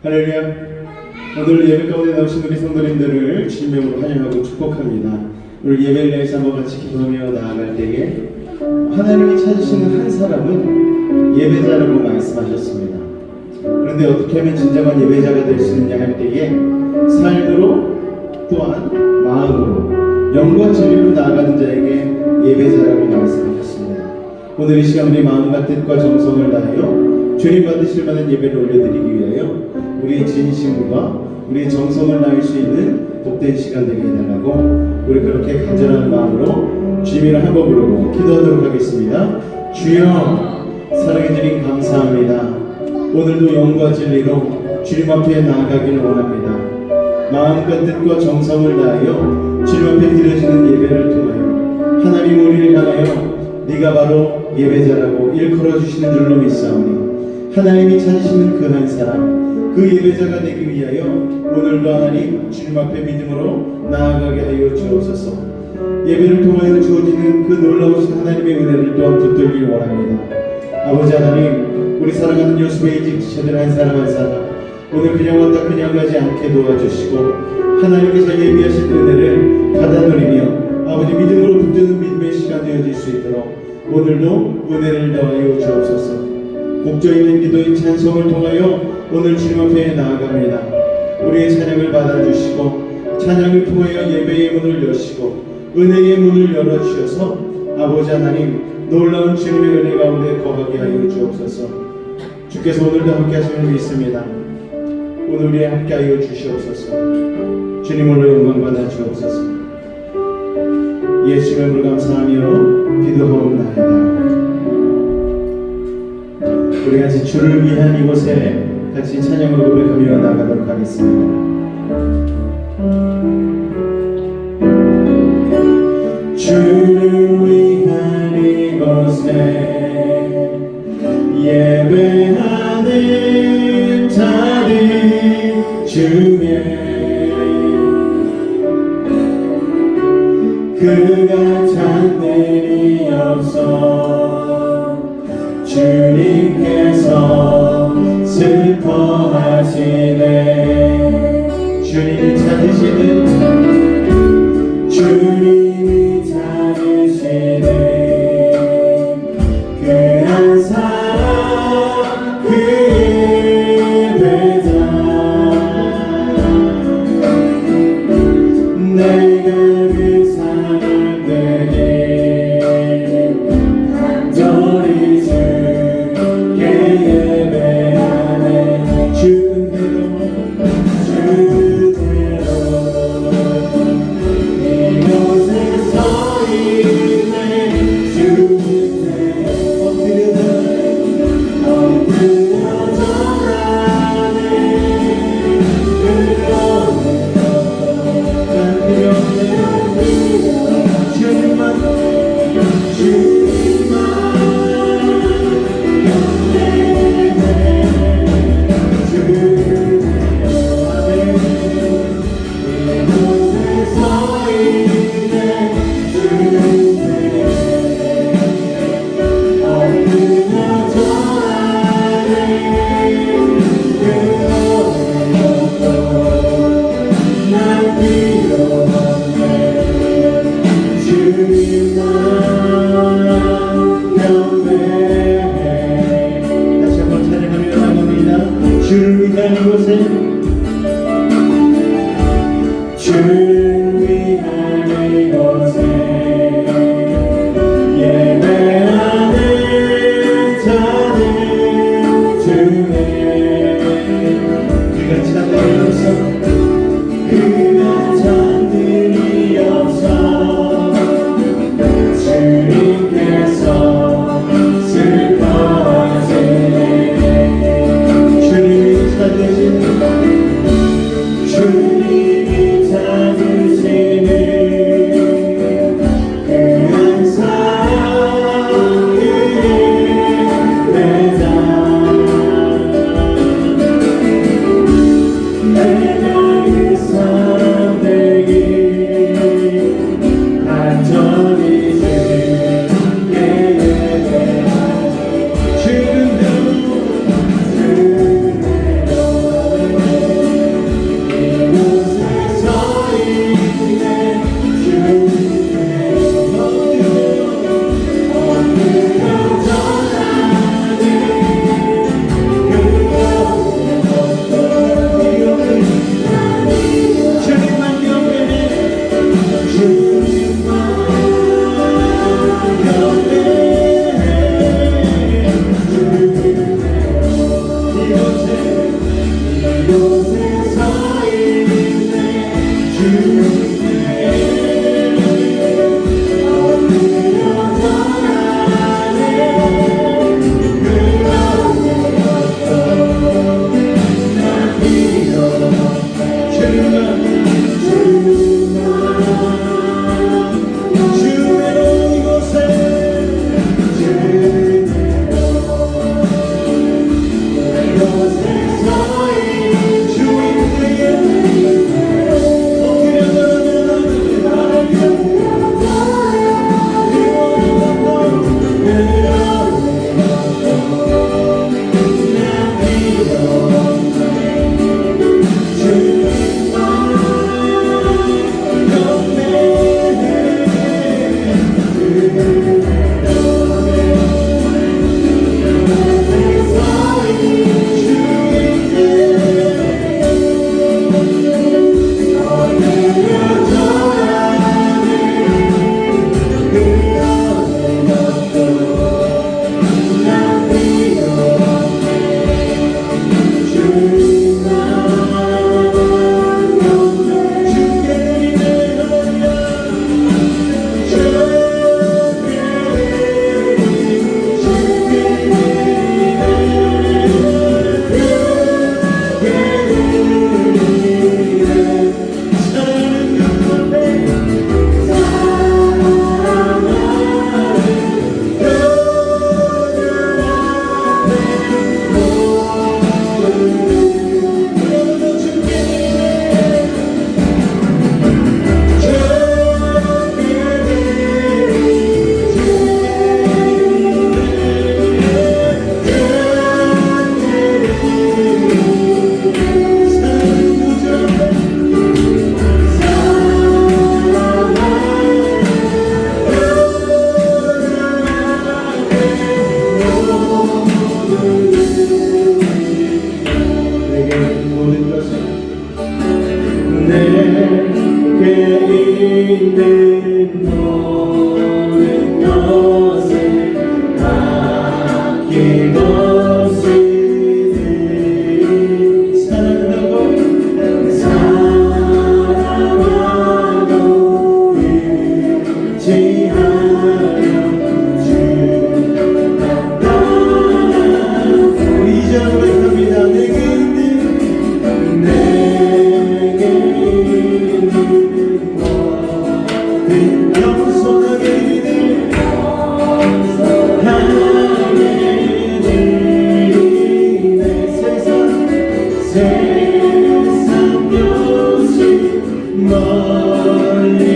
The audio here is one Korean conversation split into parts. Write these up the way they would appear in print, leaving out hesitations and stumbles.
할렐루야. 오늘 예배 가운데 나오신 우리 성도님들을 주님으로 환영하고 축복합니다. 오늘 예배를 위해서 한번 같이 기도하며 나아갈 때에 하나님이 찾으시는 한 사람은 예배자라고 말씀하셨습니다. 그런데 어떻게 하면 진정한 예배자가 될 수 있느냐 할 때에 삶으로 또한 마음으로 영과 진리로 나아가는 자에게 예배자라고 말씀하셨습니다. 오늘 이 시간 우리 마음과 뜻과 정성을 다하여 주님 받으실 만한 예배를 올려드리기 위하여 우리의 진심과 우리의 정성을 다할 수 있는 복된 시간 되게 해달라고 우리 그렇게 간절한 마음으로 주님이라 한번 부르고 기도하도록 하겠습니다. 주여, 사랑해 주님 감사합니다. 오늘도 영과 진리로 주님 앞에 나아가기를 원합니다. 마음과 뜻과 정성을 다하여 주님 앞에 드려지는 예배를 통하여 하나님 우리를 향하여 네가 바로 예배자라고 일컬어 주시는 줄로 믿사오니 하나님이 찾으시는 그 한 사람, 그 예배자가 되기 위하여 오늘도 하나님 주님 앞에 믿음으로 나아가게 하여 주옵소서. 예배를 통하여 주어지는 그 놀라우신 하나님의 은혜를 또한 붙들길 원합니다. 아버지 하나님, 우리 사랑하는 요셉의 지체들 한 사람 한 사람 오늘 그냥 왔다 그냥 가지 않게 도와주시고 하나님께서 예비하신 은혜를 받아 누리며 아버지 믿음으로 붙드는 믿음의 시간 되어질 수 있도록 오늘도 은혜를 더하여 주옵소서. 목적 있는 기도인 찬송을 통하여 오늘 주님 앞에 나아갑니다. 우리의 찬양을 받아주시고 찬양을 통하여 예배의 문을 여시고 은혜의 문을 열어주셔서 아버지 하나님 놀라운 주님의 은혜 가운데 거하게 하여 주옵소서. 주께서 오늘도 함께 하심을 믿습니다. 오늘 우리에 함께 하여 주시옵소서. 주님으로 영광 받아 주옵소서. 예수의 이름으로 감사하며 기도하옵나이다. 우리 같이 주를 위한 이곳에 같이 찬양을 고백하며 나가도록 하겠습니다. 주를 위한 이곳에 예배하는 자들 중에 그가 잔들이 없어 주님께서 슬퍼하시네. 주님이 찾으시는 주님이 찾으시네 그 한 사람 그 예배자 내가 그 사람들이 간절히 주께 예배하네. 주대로 이곳에 서 있네. 주님께 엎드려 절하네. 다시 한번 찬양하며 나갑니다. 주를 위한 이곳에 주를 위한 이곳에 예배하는 자들 중에 그가 잔들이 없어 그가 잔들이 없어 주님께서 슬퍼하시네. 주님이 찾으시는 주님이 찾으시는 내게 있는 모든 것을 아낌없이 사랑하고 의지하며 주만 따라 우리 이제는 고백합니다. 내게 있는 겸손하게 믿을 하게 되리네. 세상 요시 멀리하니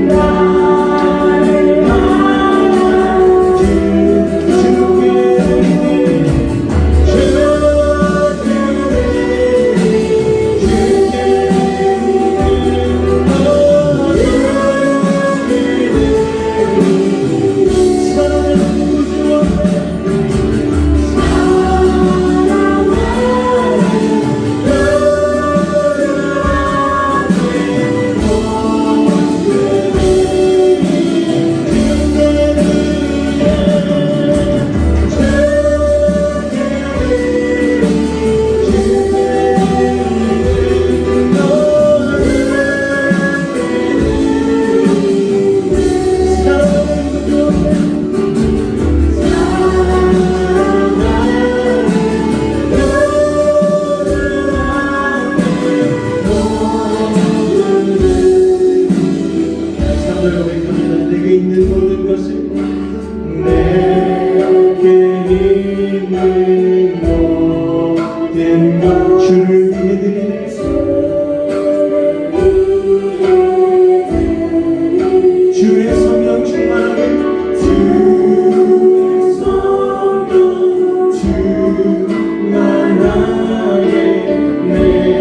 나를 받아주 주께 내게 있는 모든 것을 내게 있는 모든 것 주를 위해 드리네. 주의 성령 충만하게 주의 성령 충만하게 내게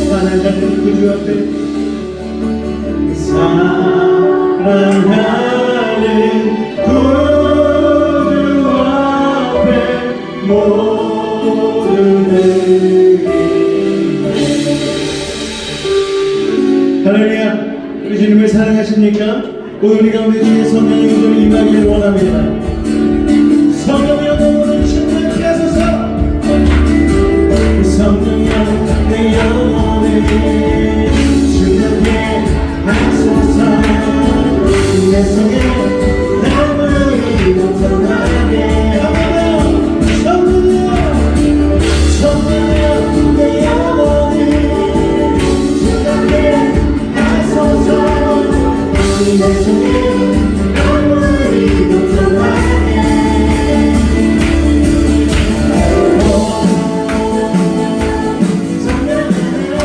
사랑하는 구주 앞에 모든 의미 할렐루야. 우리 주님을 사랑하십니까? 오늘 우리 가운데 주의 성령의 은총이 임하기를 원합니다. 성령의 영혼을 충만케 하소서. 성령이여 내 영혼을 충만케 하소서. 내 속에 아무리 못하게 성령이여 내 영혼을 충만케 하소서. 내 속에 아무리 못하게 성령이여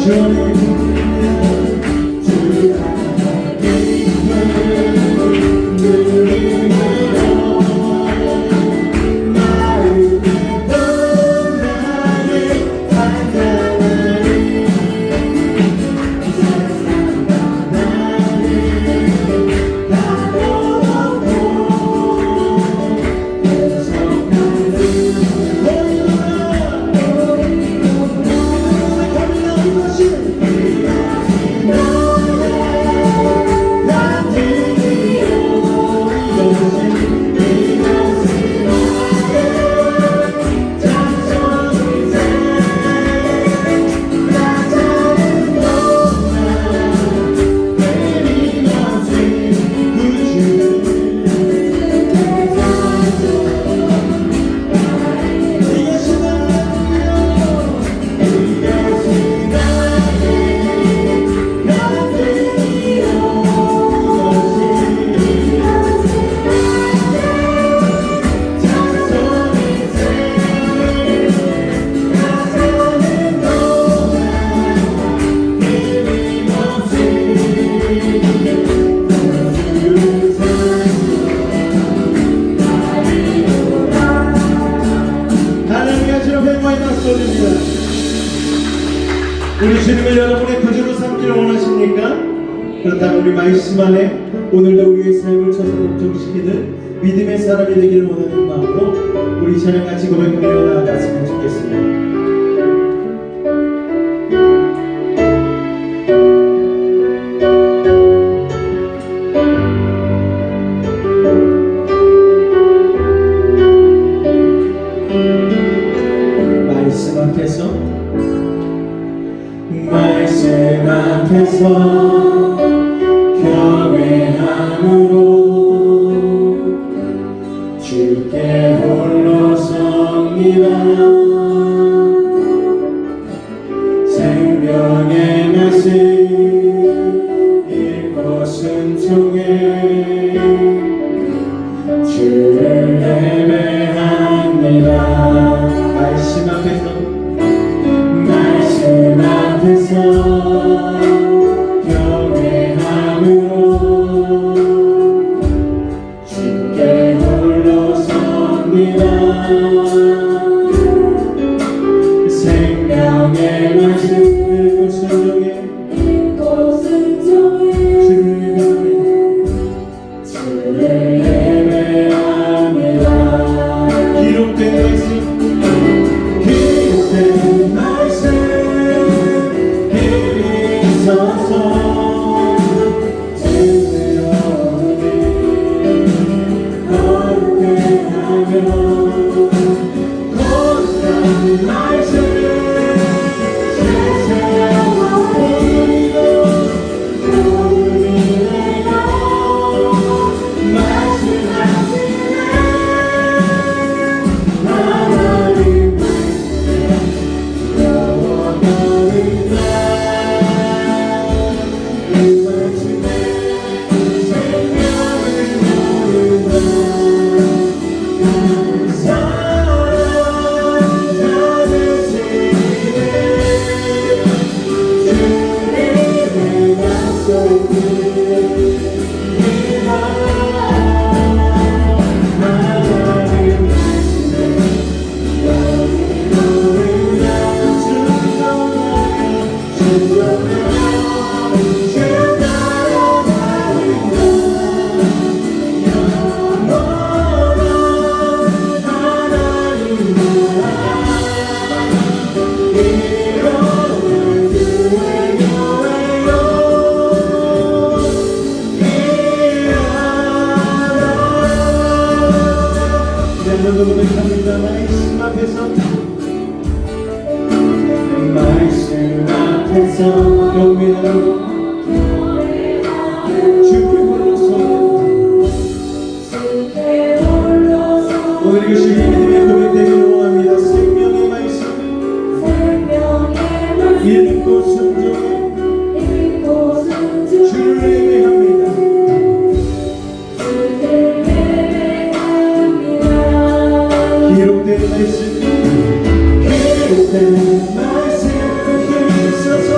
주님의 부르짖는 주 하나님을 누리므로 마음이 떠나게 찬양하리 세상과 나를 가둬놓고 우리 주님을 여러분의 구주로 삼기를 원하십니까? 그렇다면 우리 말씀 안에 오늘도 우리의 삶을 천성복종시키는 믿음의 사람이 되기를 원하는 마음으로 우리 찬양 같이 고백하며 나아갔으면 좋겠습니다. 말씀 앞에서 경외함으로 주께 홀로 섭니다. 생명의 말씀 읽고 순종해 주를 예배합니다. 말씀 앞에서 경외함으로 주께 홀로 섭니다. 생명의 말씀 읽고 순종해 주를 예배합니다. 기록된 말씀 서서 들으려니 거룩해하며 고스란 말씀 세세하고 보이고 모르리라 말씀하시네 하나님 말씀 영원하리라. 말씀 앞에서 경외하고 주께 홀로 서는 오늘 이것이 믿음의 고백되기를 원합니다. 생명의 말씀 읽고 순종해 주를 예배합니다. 기록된 말씀 힘써서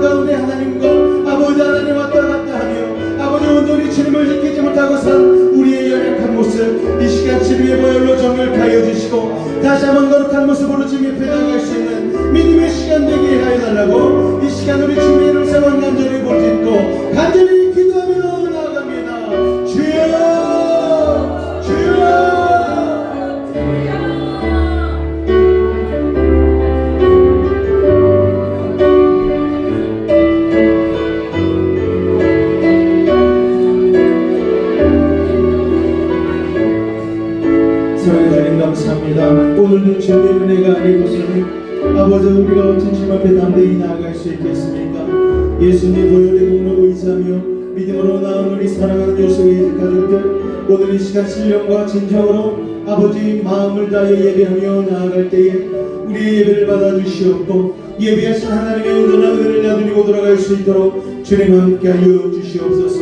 가운데 하나님과 아버지 하나님 왔다 갔다 하며 아버지 온전히 주님을 지키지 못하고 산 우리의 연약한 모습 이 시간 주님의 보혈로 정결하여 주시고 다시 한번 거룩한 모습으로 주님 앞에 나갈 수 있는 믿음의 시간 되게 하여 달라고 이 시간 우리 주님의 이름 세번 간절히 부르짖고 간절히 기도하며 나아갑니다. 주여 주여 감사합니다. 오늘도 주님의 은혜가 아니고서는 아버지 우리가 어찌 주님 앞에 담대히 나아갈 수 있겠습니까? 예수님 보혈의 공로 의지하며 믿음으로 나아온 우리 사랑하는 요소의 가족들 오늘 이 시간 신령과 진정으로 아버지 마음을 다해 예배하며 나아갈 때에 우리의 예배를 받아주시옵고 예배하신 하나님의 온전한 은혜를 나누고 돌아갈 수 있도록 주님 함께하여 주시옵소서.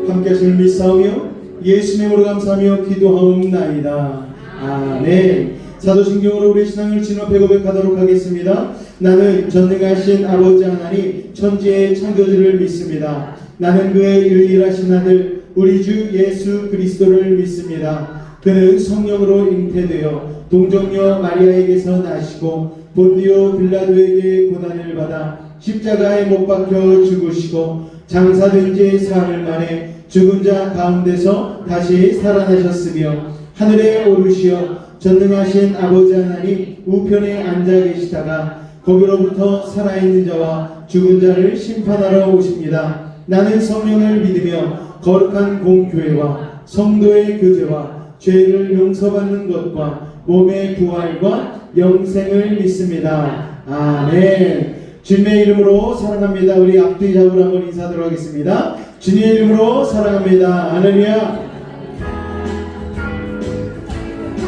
함께하심을 믿사오며 예수님으로 감사하며 기도하옵나이다. 아멘. 사도신경으로 우리 신앙을 진업해 고백하도록 하겠습니다. 나는 전능하신 아버지 하나님 천지의 창조주를 믿습니다. 나는 그의 유일하신 아들 우리 주 예수 그리스도를 믿습니다. 그는 성령으로 잉태되어 동정녀 마리아에게서 나시고 본디오 빌라도에게 고난을 받아 십자가에 못 박혀 죽으시고 장사된 지 사흘 만에 죽은 자 가운데서 다시 살아나셨으며 하늘에 오르시어 전능하신 아버지 하나님 우편에 앉아 계시다가 거기로부터 살아있는 자와 죽은 자를 심판하러 오십니다. 나는 성령을 믿으며 거룩한 공교회와 성도의 교제와 죄를 용서받는 것과 몸의 부활과 영생을 믿습니다. 아멘. 주님의 이름으로 사랑합니다. 우리 앞뒤 잡으러 한번 인사하도록 하겠습니다. 주님의 이름으로 사랑합니다. 할렐루야.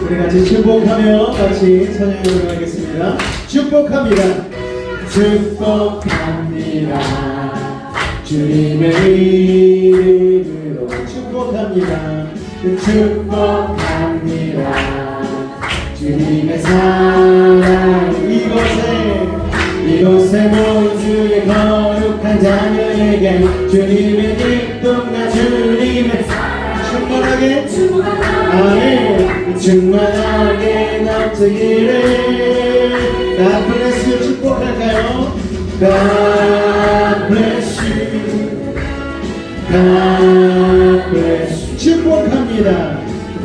우리 같이 축복하며 같이 찬양하도록 하겠습니다. 축복합니다. 축복합니다. 주님의 이름으로 축복합니다. 축복합니다. 주님의 사랑 이곳에 모두의 거룩한 자녀에게 주님의 기쁨과 주님의 충만하게 아멘 충만하게 넘치기를 God bless you 축복할까요? God bless you God bless you 축복합니다.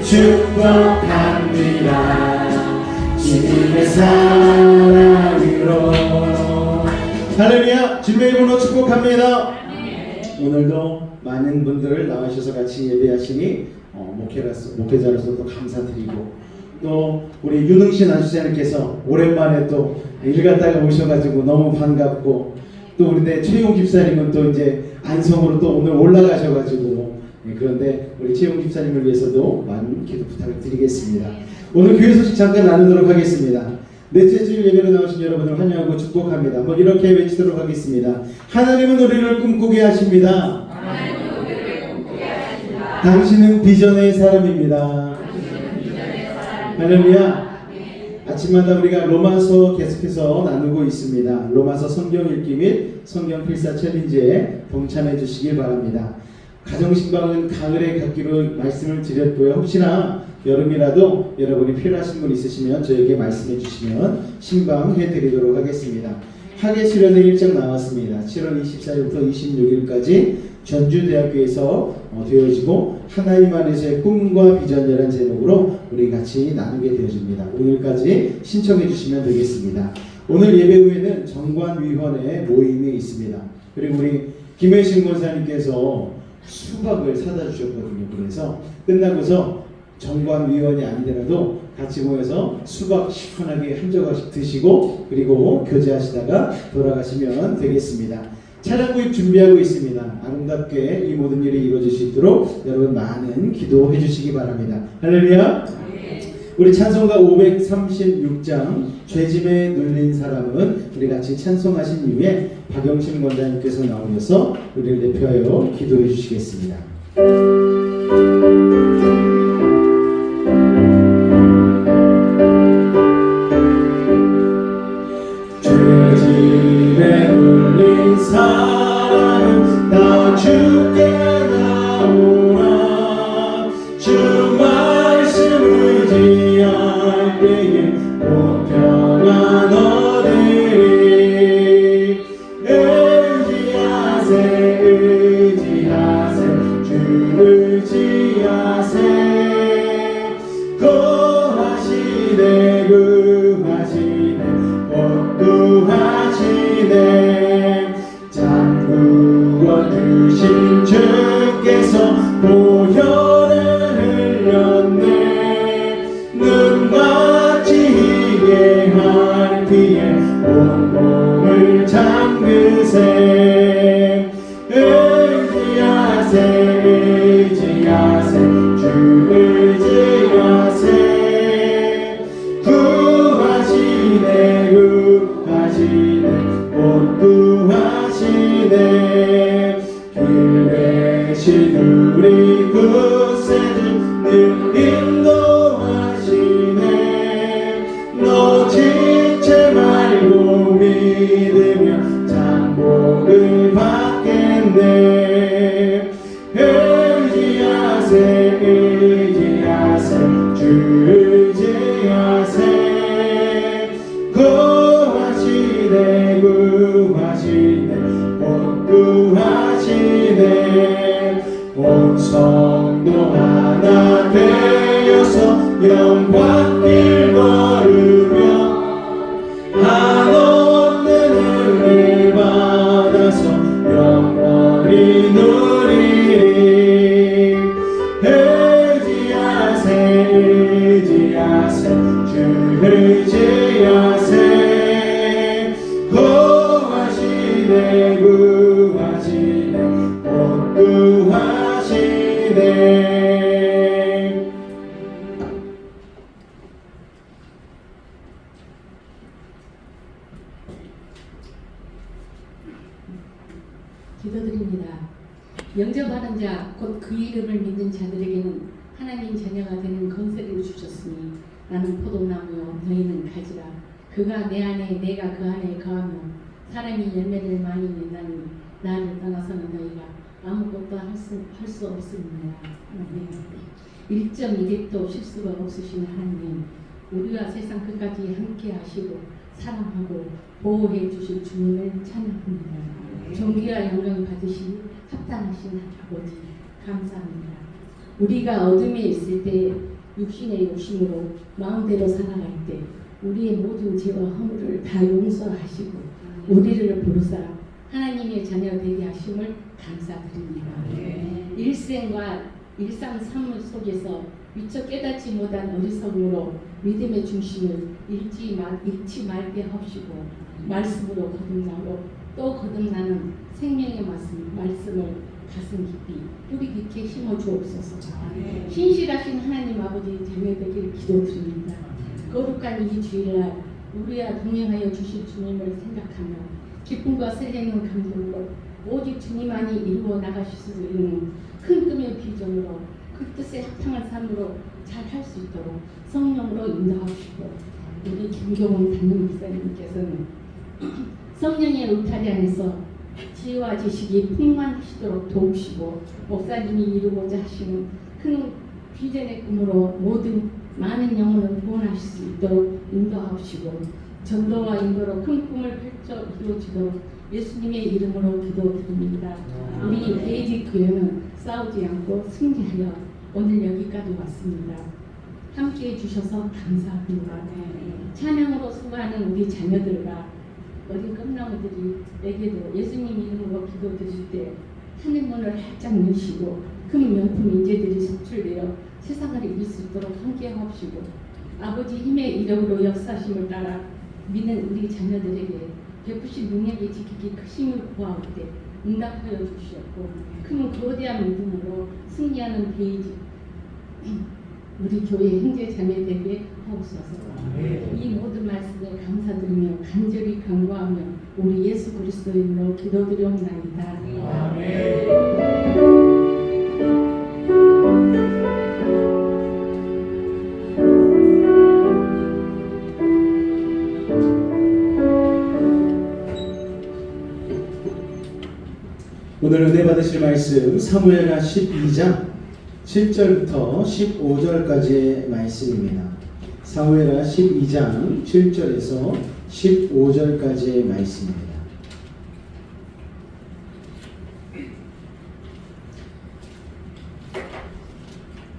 축복합니다. 주님의 사랑으로 할렐루야. 주님의 이름으로 축복합니다. 오늘도 많은 분들 나와주셔서 같이 예배하시니 목회자로서 또 감사드리고 또 우리 유능신 안수자님께서 오랜만에 또 일 갔다가 오셔가지고 너무 반갑고 또 우리 최용 집사님은 또 이제 안성으로 또 오늘 올라가셔가지고 그런데 우리 최용 집사님을 위해서도 많은 기도 부탁을 드리겠습니다. 오늘 교회 소식 잠깐 나누도록 하겠습니다. 넷째 주일 예배로 나오신 여러분을 환영하고 축복합니다. 한번 이렇게 외치도록 하겠습니다. 하나님은 우리를 꿈꾸게 하십니다. 당신은 비전의 사람입니다. 할렐루야. 아침마다 우리가 로마서 계속해서 나누고 있습니다. 로마서 성경 읽기 및 성경 필사 챌린지에 동참해 주시길 바랍니다. 가정신방은 가을에 갖기로 말씀을 드렸고요. 혹시나 여름이라도 여러분이 필요하신 분 있으시면 저에게 말씀해 주시면 신방해 드리도록 하겠습니다. 학예 수련회 일정 나왔습니다. 7월 24일부터 26일까지 전주대학교에서 되어지고 하나님 안에서의 꿈과 비전이라는 제목으로 우리 같이 나누게 되어집니다. 오늘까지 신청해 주시면 되겠습니다. 오늘 예배 후에는 정관위원회 모임이 있습니다. 그리고 우리 김혜신 권사님께서 수박을 사다 주셨거든요. 그래서 끝나고서 정관위원이 아니더라도 같이 모여서 수박 시원하게 한 조각씩 드시고 그리고 교제하시다가 돌아가시면 되겠습니다. 차량 구입 준비하고 있습니다. 아름답게 이 모든 일이 이루어질 수 있도록 여러분 많은 기도해 주시기 바랍니다. 할렐루야. 우리 찬송가 536장 죄짐에 눌린 사람은 우리 같이 찬송하신 이후에 박영신 권장님께서 나오셔서 우리를 대표하여 기도해 주시겠습니다. 죄짐에 눌린 위에 공평한 너들이 의지하세 의지하세 주 의지하세 구하시네 구하시네 구하시네 잠구원 주신 주께서 보혈을 흘렸네 눈같이 희게 할 피에 온몸을 잠그세 의지하세 의지하세 주 의지하세 구하시네 구하시네 곧 구하시네 길 대신 우리 굳세를 늘 인도하시네 놓치지 말고 믿으며 장복을 받겠네 의지하세 의지하세 주 의지하세 구하시네 구하시네 곧 구하시네 온 성도 하나 되어서 영광길 걸으며 한없는 은혜를 받아서 영원히 누리리 의지하세 의지하세 주 의지하세 구하시네 구하시네 곧 구하시네 기도드립니다. 영접하는 자, 곧 그 이름을 믿는 자들에게는 하나님 자녀가 되는 건세를 주셨으니 나는 포도나무요 너희는 가지라. 그가 내 안에 내가 그 안에 거하며 사람이 열매를 많이 낸다니 나를 떠나서는 너희가 아무것도 할 수 없습니다. 1.1획도 실수가 없으신 하나님, 우리와 세상 끝까지 함께 하시고 사랑하고 보호해 주실 주님을 찬양합니다. 존귀와 영광 받으시 합당하신 아버지 감사합니다. 우리가 어둠에 있을 때 육신의 욕심으로 마음대로 살아갈 때 우리의 모든 죄와 허물을 다 용서하시고 우리를 부르사 하나님의 자녀 되게 하심을 감사드립니다. 일생과 일상 삶 속에서 미처 깨닫지 못한 어리석음으로 믿음의 중심을 잃지 말게 하시고 말씀으로 거듭나고 또 거듭나는 생명의 말씀을 가슴 깊이 뿌리 깊게 심어 주옵소서. 신실하신 하나님 아버지 자녀 되길 기도드립니다. 거룩한 이 주일날 우리와 동행하여 주실 주님을 생각하며 기쁨과 설레는 감동으로 오직 주님만이 이루어 나가실 수 있는 큰 꿈의 비전으로 그 뜻에 합당한 삶으로 잘 할 수 있도록 성령으로 인도하시고 우리 김경훈 담임 목사님께서는 성령의 울타리 안에서 지혜와 지식이 풍만하시도록 도우시고 목사님이 이루고자 하시는 큰 비전의 꿈으로 모든 많은 영혼을 구원하실 수 있도록 인도하시고 전도와 인도로 큰 꿈을 펼쳐 이루어지도록 예수님의 이름으로 기도드립니다. 우리 베이직 교회는 싸우지 않고 승리하여 오늘 여기까지 왔습니다. 함께해 주셔서 감사합니다. 찬양으로 수고하는 우리 자녀들과 어린 끝나무들에게도 예수님 이름으로 기도드릴 때 하늘문을 활짝 여시고 큰 명품 인재들이 속출되어 세상을 이길 수 있도록 함께 하옵시고 아버지 힘의 이름으로 역사심을 따라 믿는 우리 자녀들에게 베푸신 능력의 지키기 크심을 구하올 때 응답하여 주시옵고 큰 거대한 믿음으로 승리하는 베이직 우리 교회 형제 자매 되게 하옵소서. 이 모든 말씀에 감사드리며 간절히 간구하며 우리 예수 그리스도 이름으로 기도드리옵나이다. 아멘. 오늘 은혜 받으실 말씀 사무엘하 12장 7절부터 15절까지의 말씀입니다. 사무엘하 12장 7절에서 15절까지의 말씀입니다.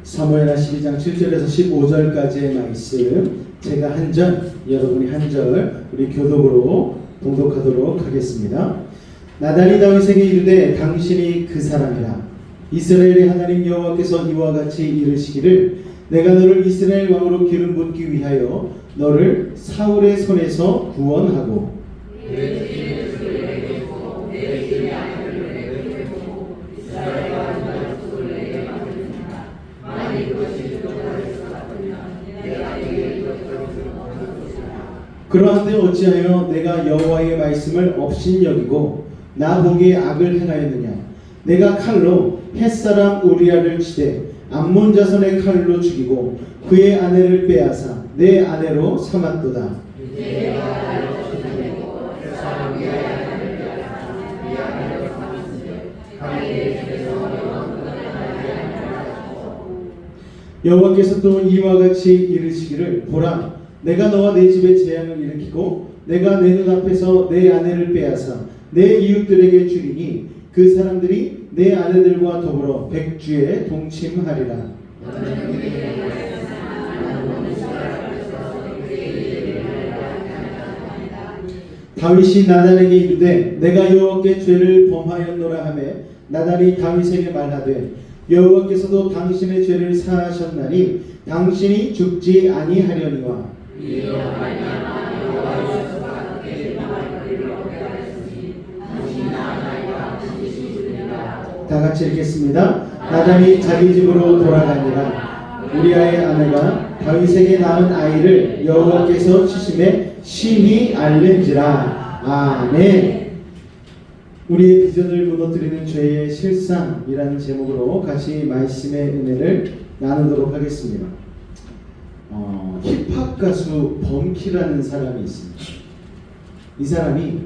사무엘하 12장 7절에서 15절까지의 말씀, 제가 한 절, 여러분이 한 절, 우리 교독으로 봉독하도록 하겠습니다. 나단이 다윗에게 이르되 당신이 그 사람이라. 이스라엘의 하나님 여호와께서 이와 같이 이르시기를 내가 너를 이스라엘 왕으로 기름 붓기 위하여 너를 사울의 손에서 구원하고 그러한데 어찌하여 내가 여호와의 말씀을 업신여기고 나 보기에 악을 행하였느냐. 내가 칼로 햇사람 우리아를 치되 암몬 자손의 칼로 죽이고 그의 아내를 빼앗아 내 아내로 삼았도다. 여호와께서 또 이와 같이 이르시기를 보라 내가 너와 내 집에 재앙을 일으키고 내가 내 눈앞에서 내 아내를 빼앗아 내 이웃들에게 주리니 그 사람들이 내 아내들과 더불어 백주에 동침하리라. 다윗이 나단에게 이르되 내가 여호와께 죄를 범하였노라 하매 나단이 다윗에게 말하되 여호와께서도 당신의 죄를 사하셨나니 당신이 죽지 아니하려니와. 다 같이 읽겠습니다. 나단이 자기 집으로 돌아가니라. 우리아의 아내가 다윗에게 낳은 아이를 여호와께서 치심에 심히 앓는지라. 아멘. 우리의 비전을 무너뜨리는 죄의 실상이라는 제목으로 같이 말씀의 은혜를 나누도록 하겠습니다. 힙합 가수 범키라는 사람이 있습니다. 이 사람이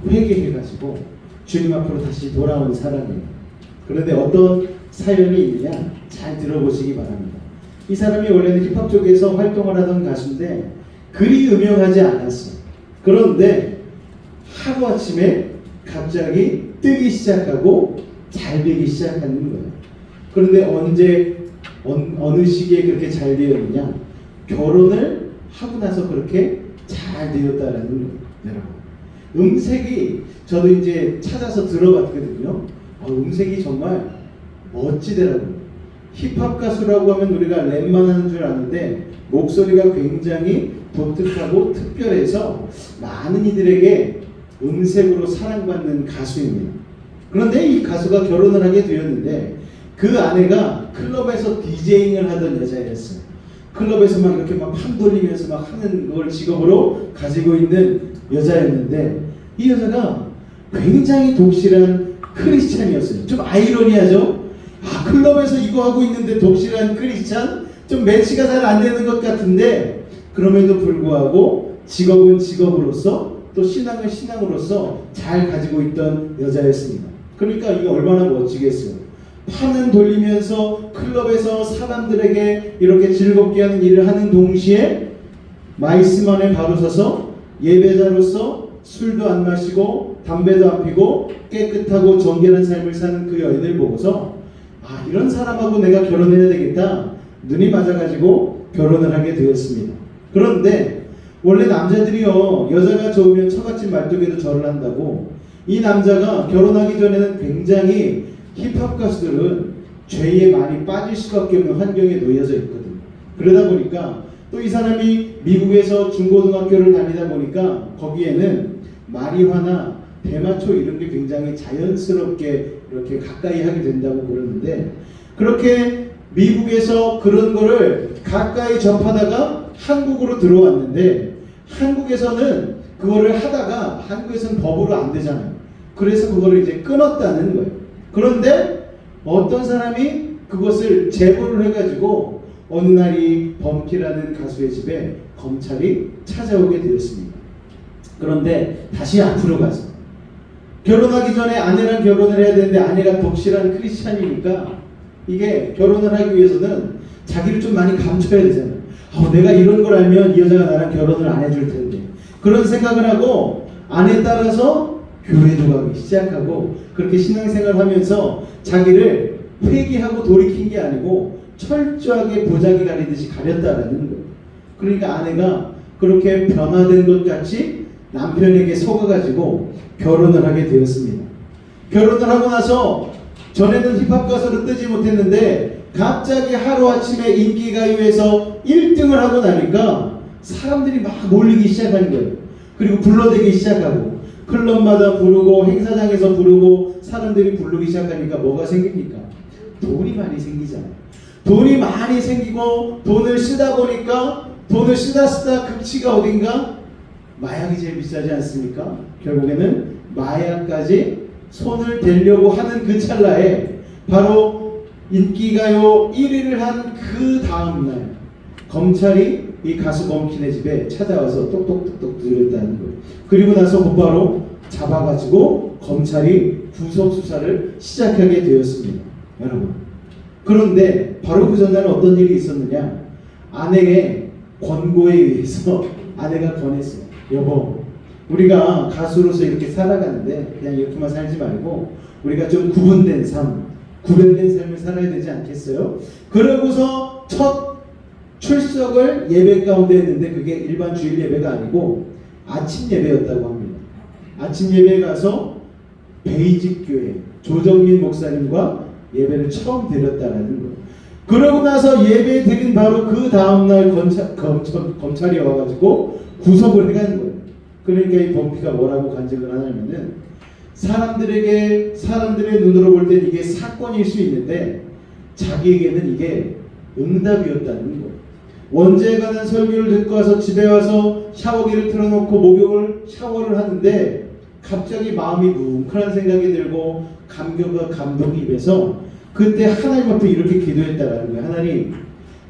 회개해가지고 주님 앞으로 다시 돌아온 사람이에요. 그런데 어떤 사연이 있느냐 잘 들어보시기 바랍니다. 이 사람이 원래는 힙합 쪽에서 활동을 하던 가수인데 그리 유명하지 않았어요. 그런데 하루아침에 갑자기 뜨기 시작하고 잘 되기 시작하는 거예요. 그런데 어느 시기에 그렇게 잘 되었느냐, 결혼을 하고 나서 그렇게 잘 되었다라는 거예요. 여러분, 음색이 저도 이제 찾아서 들어봤거든요. 음색이 정말 멋지더라고요. 힙합 가수라고 하면 우리가 랩만 하는 줄 아는데 목소리가 굉장히 독특하고 특별해서 많은 이들에게 음색으로 사랑받는 가수입니다. 그런데 이 가수가 결혼을 하게 되었는데 그 아내가 클럽에서 디제잉을 하던 여자였어요. 클럽에서 막 이렇게 막 판 돌리면서 막 하는 걸 직업으로 가지고 있는 여자였는데 이 여자가 굉장히 독실한 크리스찬이었어요. 좀 아이러니하죠? 클럽에서 이거 하고 있는데 독실한 크리스찬? 좀 매치가 잘 안 되는 것 같은데 그럼에도 불구하고 직업은 직업으로서 또 신앙은 신앙으로서 잘 가지고 있던 여자였습니다. 그러니까 이게 얼마나 멋지겠어요. 판은 돌리면서 클럽에서 사람들에게 이렇게 즐겁게 하는 일을 하는 동시에 말씀 안에 바로 서서 예배자로서 술도 안 마시고 담배도 안 피고 깨끗하고 정결한 삶을 사는 그 여인을 보고서 이런 사람하고 내가 결혼해야 되겠다. 눈이 맞아가지고 결혼을 하게 되었습니다. 그런데 원래 남자들이요, 여자가 좋으면 처갓집 말뚝에도 절을 한다고. 이 남자가 결혼하기 전에는 굉장히 힙합 가수들은 죄에 많이 빠질 수밖에 없는 환경에 놓여져 있거든요. 그러다 보니까 또 이 사람이 미국에서 중고등학교를 다니다 보니까 거기에는 마리화나 대마초 이런 게 굉장히 자연스럽게 이렇게 가까이 하게 된다고 그러는데, 그렇게 미국에서 그런 거를 가까이 접하다가 한국으로 들어왔는데, 한국에서는 그거를 하다가 한국에서는 법으로 안 되잖아요. 그래서 그거를 이제 끊었다는 거예요. 그런데 어떤 사람이 그것을 제보를 해가지고 어느 날이 범키라는 가수의 집에 검찰이 찾아오게 되었습니다. 그런데 다시 앞으로 가서 결혼하기 전에 아내랑 결혼을 해야 되는데 아내가 독실한 크리스찬이니까 이게 결혼을 하기 위해서는 자기를 좀 많이 감춰야 되잖아요. 내가 이런 걸 알면 이 여자가 나랑 결혼을 안 해줄 텐데, 그런 생각을 하고 아내에 따라서 교회도 가기 시작하고, 그렇게 신앙생활 하면서 자기를 회개하고 돌이킨 게 아니고 철저하게 보자기 가리듯이 가렸다라는 거예요. 그러니까 아내가 그렇게 변화된 것 같이 남편에게 속아가지고 결혼을 하게 되었습니다. 결혼을 하고 나서 전에는 힙합 가수로 뜨지 못했는데 갑자기 하루아침에 인기가요에서 1등을 하고 나니까 사람들이 막 몰리기 시작한 거예요. 그리고 불러대기 시작하고 클럽마다 부르고 행사장에서 부르고 사람들이 부르기 시작하니까 뭐가 생깁니까? 돈이 많이 생기잖아요. 돈이 많이 생기고 돈을 쓰다 보니까 돈을 쓰다 극치가 어딘가? 마약이 제일 비싸지 않습니까? 결국에는 마약까지 손을 대려고 하는 그 찰나에 바로 인기가요 1위를 한 그 다음날 검찰이 이 가수 범킨의 집에 찾아와서 똑똑똑똑 두드렸다는 거예요. 그리고 나서 곧바로 잡아가지고 검찰이 구속 수사를 시작하게 되었습니다. 여러분, 그런데 바로 그 전날은 어떤 일이 있었느냐? 아내의 권고에 의해서 아내가 권했어요. 여보, 우리가 가수로서 이렇게 살아가는데 그냥 이렇게만 살지 말고 우리가 좀 구분된 삶, 구별된 삶을 살아야 되지 않겠어요? 그러고서 첫 출석을 예배 가운데 했는데 그게 일반 주일 예배가 아니고 아침 예배였다고 합니다. 아침 예배에 가서 베이직 교회 조정민 목사님과 예배를 처음 드렸다라는 거예요. 그러고 나서 예배 드린 바로 그 다음날 검찰이 와가지고 구속을 해가는 거예요. 그러니까 이 범피가 뭐라고 간증을 하냐면은 사람들의 눈으로 볼 땐 이게 사건일 수 있는데 자기에게는 이게 응답이었다는 거예요. 원죄에 관한 설교를 듣고 와서 집에 와서 샤워기를 틀어놓고 목욕을 샤워를 하는데 갑자기 마음이 뭉클한 생각이 들고 감격과 감동이 입에서 그때 하나님 앞에 이렇게 기도했다라는 거예요. 하나님,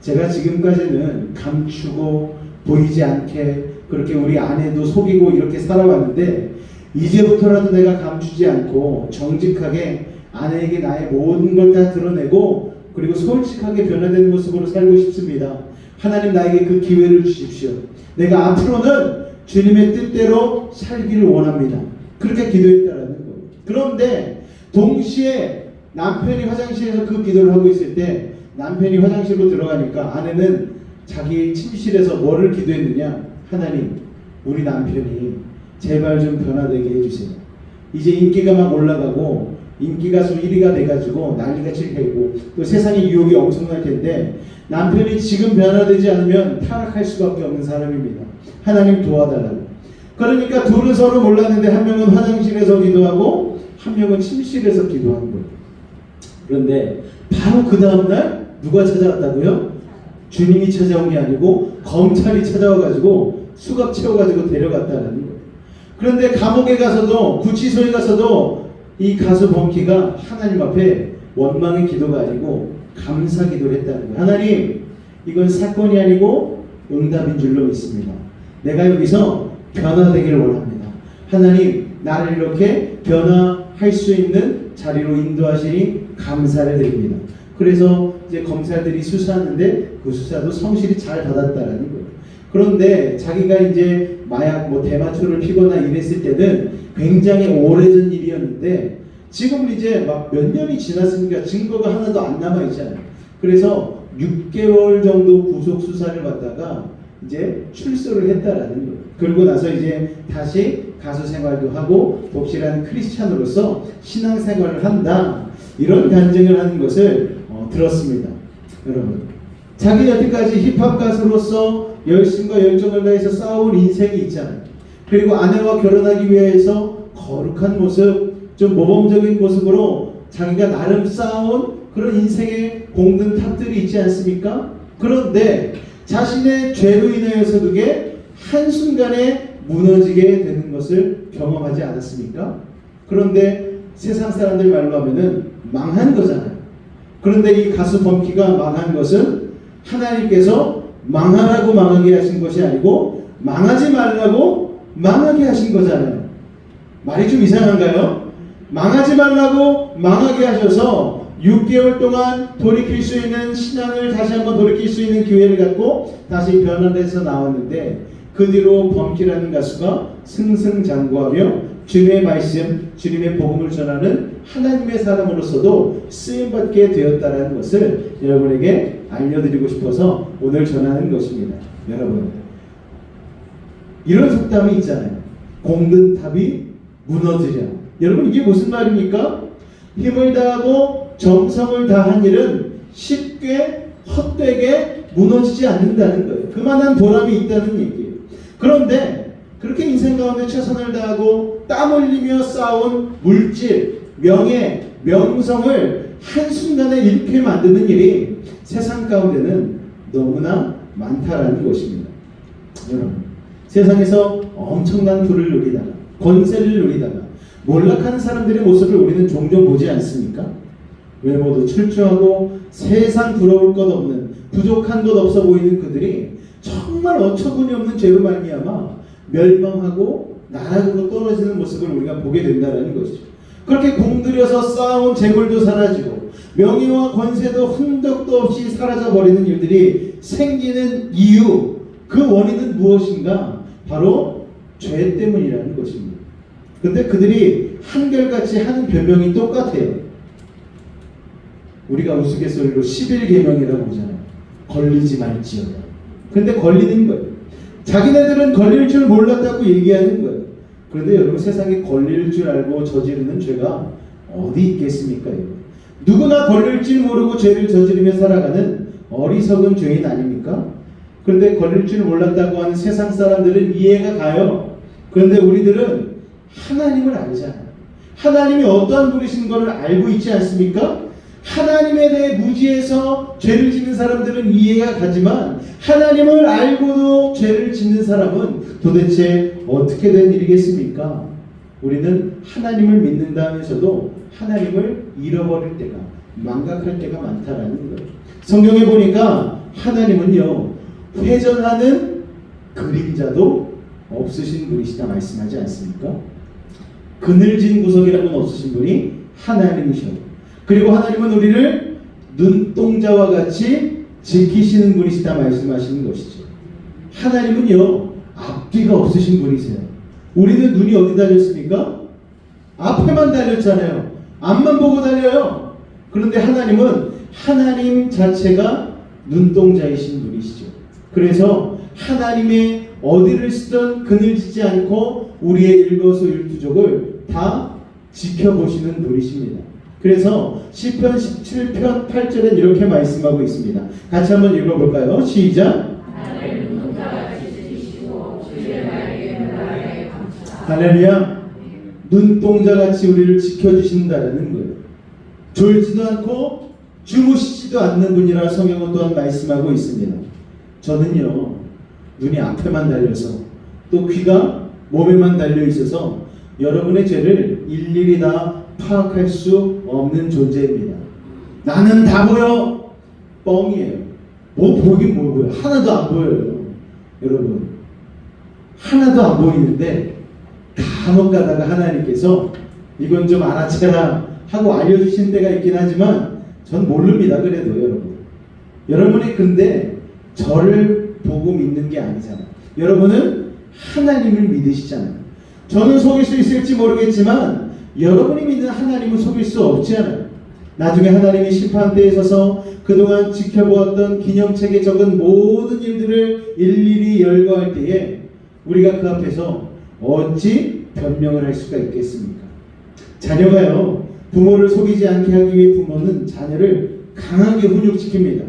제가 지금까지는 감추고 보이지 않게 그렇게 우리 아내도 속이고 이렇게 살아왔는데 이제부터라도 내가 감추지 않고 정직하게 아내에게 나의 모든 걸 다 드러내고 그리고 솔직하게 변화된 모습으로 살고 싶습니다. 하나님, 나에게 그 기회를 주십시오. 내가 앞으로는 주님의 뜻대로 살기를 원합니다. 그렇게 기도했다라는 거예요. 그런데 동시에 남편이 화장실에서 그 기도를 하고 있을 때 남편이 화장실로 들어가니까 아내는 자기 침실에서 뭐를 기도했느냐? 하나님, 우리 남편이 제발 좀 변화되게 해주세요. 이제 인기가 막 올라가고 인기가수 1위가 돼가지고 난리가 칠 테고 또 세상의 유혹이 엄청날 텐데 남편이 지금 변화되지 않으면 타락할 수밖에 없는 사람입니다. 하나님 도와달라고. 그러니까 둘은 서로 몰랐는데 한 명은 화장실에서 기도하고 한 명은 침실에서 기도한 거예요. 그런데 바로 그 다음날 누가 찾아왔다고요? 주님이 찾아온 게 아니고 검찰이 찾아와가지고 수갑 채워가지고 데려갔다는 거예요. 그런데 감옥에 가서도 구치소에 가서도 이 가수 범키가 하나님 앞에 원망의 기도가 아니고 감사 기도를 했다는 거예요. 하나님, 이건 사건이 아니고 응답인 줄로 믿습니다. 내가 여기서 변화되기를 원합니다. 하나님, 나를 이렇게 변화할 수 있는 자리로 인도하시니 감사를 드립니다. 그래서 이제 검찰들이 수사하는데 그 수사도 성실히 잘 받았다라는 거예요. 그런데 자기가 이제 마약 대마초를 피거나 이랬을 때는 굉장히 오래전 일이었는데 지금 이제 막 몇 년이 지났으니까 증거가 하나도 안 남아 있잖아요. 그래서 6개월 정도 구속 수사를 받다가 이제 출소를 했다라는 거예요. 그러고 나서 이제 다시 가수 생활도 하고 독실한 크리스찬으로서 신앙 생활을 한다, 이런 간증을 하는 것을 들었습니다. 여러분, 자기 여태까지 힙합 가수로서 열심과 열정을 다해서 쌓아온 인생이 있잖아요. 그리고 아내와 결혼하기 위해서 거룩한 모습, 좀 모범적인 모습으로 자기가 나름 쌓아온 그런 인생의 공든 탑들이 있지 않습니까? 그런데 자신의 죄로 인하여서 그게 한순간에 무너지게 되는 것을 경험하지 않았습니까? 그런데 세상 사람들 말로 하면은 망한 거잖아요. 그런데 이 가수 범키가 망한 것은 하나님께서 망하라고 망하게 하신 것이 아니고 망하지 말라고 망하게 하신 거잖아요. 말이 좀 이상한가요? 망하지 말라고 망하게 하셔서 6개월 동안 돌이킬 수 있는 신앙을 다시 한번 돌이킬 수 있는 기회를 갖고 다시 변화돼서 나왔는데 그 뒤로 범키라는 가수가 승승장구하며 주님의 말씀, 주님의 복음을 전하는 하나님의 사람으로서도 쓰임받게 되었다는 것을 여러분에게 알려드리고 싶어서 오늘 전하는 것입니다. 여러분, 이런 속담이 있잖아요. 공든 탑이 무너지랴. 여러분, 이게 무슨 말입니까? 힘을 다하고 정성을 다한 일은 쉽게 헛되게 무너지지 않는다는 거예요. 그만한 보람이 있다는 얘기예요. 그런데 그렇게 인생 가운데 최선을 다하고 땀 흘리며 쌓아온 물질, 명예, 명성을 한순간에 잃게 만드는 일이 세상 가운데는 너무나 많다라는 것입니다. 여러분, 세상에서 엄청난 부를 누리다가 권세를 누리다가 몰락하는 사람들의 모습을 우리는 종종 보지 않습니까? 외모도 출중하고 세상 부러울 것 없는, 부족한 것 없어 보이는 그들이 정말 어처구니 없는 죄로 말미암아 멸망하고 나락으로 떨어지는 모습을 우리가 보게 된다는 것이죠. 그렇게 공들여서 쌓아온 재물도 사라지고 명예와 권세도 흔적도 없이 사라져버리는 일들이 생기는 이유, 그 원인은 무엇인가? 바로 죄 때문이라는 것입니다. 근데 그들이 한결같이 하는 변명이 똑같아요. 우리가 우스갯소리로 11계명이라고 하잖아요. 걸리지 말지어다. 근데 걸리는 거예요. 자기네들은 걸릴 줄 몰랐다고 얘기하는 거예요. 그런데 여러분, 세상에 걸릴 줄 알고 저지르는 죄가 어디 있겠습니까? 누구나 걸릴 줄 모르고 죄를 저지르며 살아가는 어리석은 죄인 아닙니까? 그런데 걸릴 줄 몰랐다고 하는 세상 사람들은 이해가 가요. 그런데 우리들은 하나님을 알잖아요. 하나님이 어떠한 분이신 것을 알고 있지 않습니까? 하나님에 대해 무지해서 죄를 짓는 사람들은 이해가 가지만 하나님을 알고도 죄를 짓는 사람은 도대체 어떻게 된 일이겠습니까? 우리는 하나님을 믿는다면서도 하나님을 잃어버릴 때가, 망각할 때가 많다라는 거예요. 성경에 보니까 하나님은요, 회전하는 그림자도 없으신 분이시다 말씀하지 않습니까? 그늘진 구석이라고는 없으신 분이 하나님이셔. 그리고 하나님은 우리를 눈동자와 같이 지키시는 분이시다 말씀하시는 것이죠. 하나님은요, 앞뒤가 없으신 분이세요. 우리는 눈이 어디 달렸습니까? 앞에만 달렸잖아요. 앞만 보고 달려요. 그런데 하나님은 하나님 자체가 눈동자이신 분이시죠. 그래서 하나님의 어디를 쓰든 그늘지지 않고 우리의 일거수일투족을 다 지켜보시는 분이십니다. 그래서 시편 17편 8절엔 이렇게 말씀하고 있습니다. 같이 한번 읽어볼까요? 시작. 할렐루야. 눈동자같이 우리를 지켜주신다는 거예요. 졸지도 않고 주무시지도 않는 분이라 성경은 또한 말씀하고 있습니다. 저는요, 눈이 앞에만 달려서 또 귀가 몸에만 달려 있어서 여러분의 죄를 일일이 다 파악할 수 없는 존재입니다. 나는 다 보여. 뻥이에요. 뭐 보긴 뭐 보여. 하나도 안 보여요. 여러분, 하나도 안 보이는데 간혹 가다가 하나님께서 이건 좀 알아채라 하고 알려주신 때가 있긴 하지만 전 모릅니다. 그래도 여러분이 근데 저를 보고 믿는 게 아니잖아요. 여러분은 하나님을 믿으시잖아요. 저는 속일 수 있을지 모르겠지만 여러분이 믿는 하나님은 속일 수 없지 않아요. 나중에 하나님이 심판대에 서서 그동안 지켜보았던 기념책에 적은 모든 일들을 일일이 열거할 때에 우리가 그 앞에서 어찌 변명을 할 수가 있겠습니까? 자녀가요, 부모를 속이지 않게 하기 위해 부모는 자녀를 강하게 훈육시킵니다.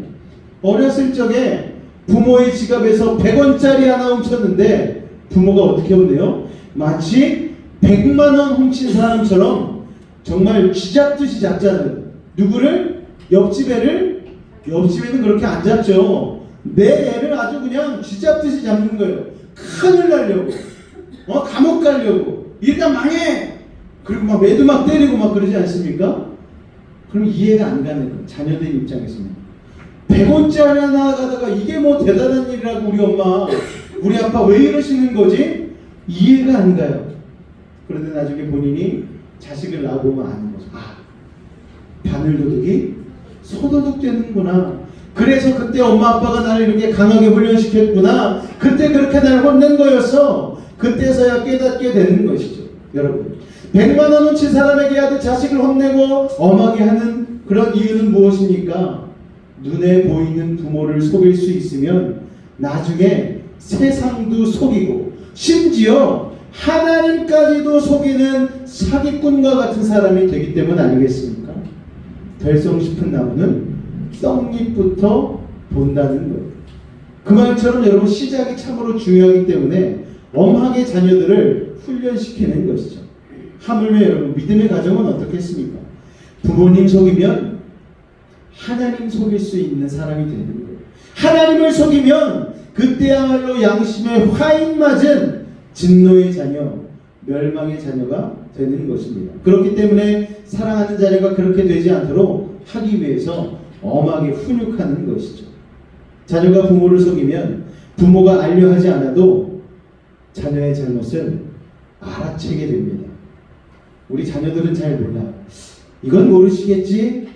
어렸을 적에 부모의 지갑에서 100원짜리 하나 훔쳤는데 부모가 어떻게 혼내요? 마치 100만원 훔친 사람처럼 정말 쥐잡듯이 잡잖아요. 누구를? 옆집 애는 그렇게 안 잡죠. 내 애를 아주 그냥 쥐잡듯이 잡는 거예요. 큰일 날려고, 감옥 가려고, 일단 망해! 그리고 막 매도 막 때리고 막 그러지 않습니까? 그럼 이해가 안 가는 거예요. 자녀들 입장에서는 100원짜리 하나 가다가 이게 뭐 대단한 일이라고 우리 엄마, 우리 아빠 왜 이러시는 거지? 이해가 안 가요. 그런데 나중에 본인이 자식을 낳아보면 아는 거죠. 바늘도둑이 소도둑 되는구나. 그래서 그때 엄마 아빠가 나를 이렇게 강하게 훈련시켰구나. 그때 그렇게 나를 혼낸 거였어. 그때서야 깨닫게 되는 것이죠. 여러분, 100만 원어치 사람에게 하듯 자식을 혼내고 엄하게 하는 그런 이유는 무엇입니까? 눈에 보이는 부모를 속일 수 있으면 나중에 세상도 속이고 심지어 하나님까지도 속이는 사기꾼과 같은 사람이 되기 때문 아니겠습니까? 될성 싶은 나무는 떡잎부터 본다는 거예요. 그 말처럼 여러분, 시작이 참으로 중요하기 때문에 엄하게 자녀들을 훈련시키는 것이죠. 하물며 여러분, 믿음의 가정은 어떻겠습니까? 부모님 속이면 하나님 속일 수 있는 사람이 되는 거예요. 하나님을 속이면 그때야말로 양심에 화인 맞은 진노의 자녀, 멸망의 자녀가 되는 것입니다. 그렇기 때문에 사랑하는 자녀가 그렇게 되지 않도록 하기 위해서 엄하게 훈육하는 것이죠. 자녀가 부모를 속이면 부모가 알려하지 않아도 자녀의 잘못을 알아채게 됩니다. 우리 자녀들은 잘 몰라. 이건 모르시겠지?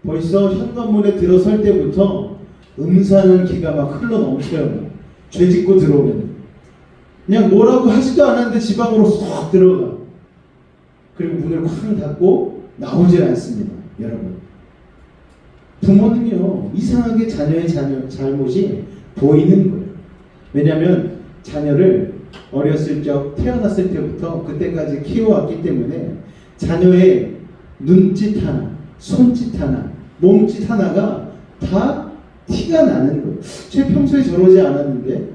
벌써 현관문에 들어설 때부터 음사는 기가 막 흘러 넘쳐요. 죄 짓고 들어오면 그냥 뭐라고 하지도 않았는데 지방으로 쏙 들어가. 그리고 문을 쾅 닫고 나오질 않습니다. 여러분, 부모는요 이상하게 자녀의 잘못이 보이는 거예요. 왜냐하면 자녀를 어렸을 적 태어났을 때부터 그때까지 키워왔기 때문에 자녀의 눈짓 하나, 손짓 하나, 몸짓 하나가 다 티가 나는 거예요. 제 평소에 저러지 않았는데,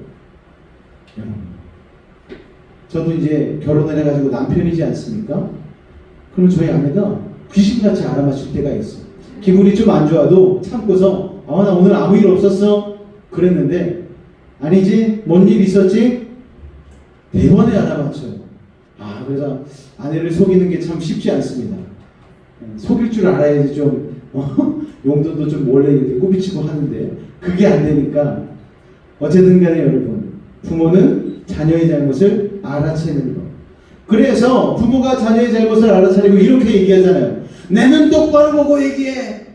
저도 이제 결혼을 해가지고 남편이지 않습니까? 그럼 저희 아내가 귀신같이 알아맞힐 때가 있어. 기분이 좀 안 좋아도 참고서 나 오늘 아무 일 없었어? 그랬는데 아니지? 뭔 일 있었지? 대번에 알아맞혀요. 그래서 아내를 속이는 게 참 쉽지 않습니다. 속일 줄 알아야지 좀 용돈도 좀 몰래 이렇게 꾸미치고 하는데 그게 안 되니까 어쨌든 간에 여러분, 부모는 자녀의 잘못을 알아채는 것. 그래서 부모가 자녀의 잘못을 알아차리고 이렇게 얘기하잖아요. 내 눈 똑바로 보고 얘기해.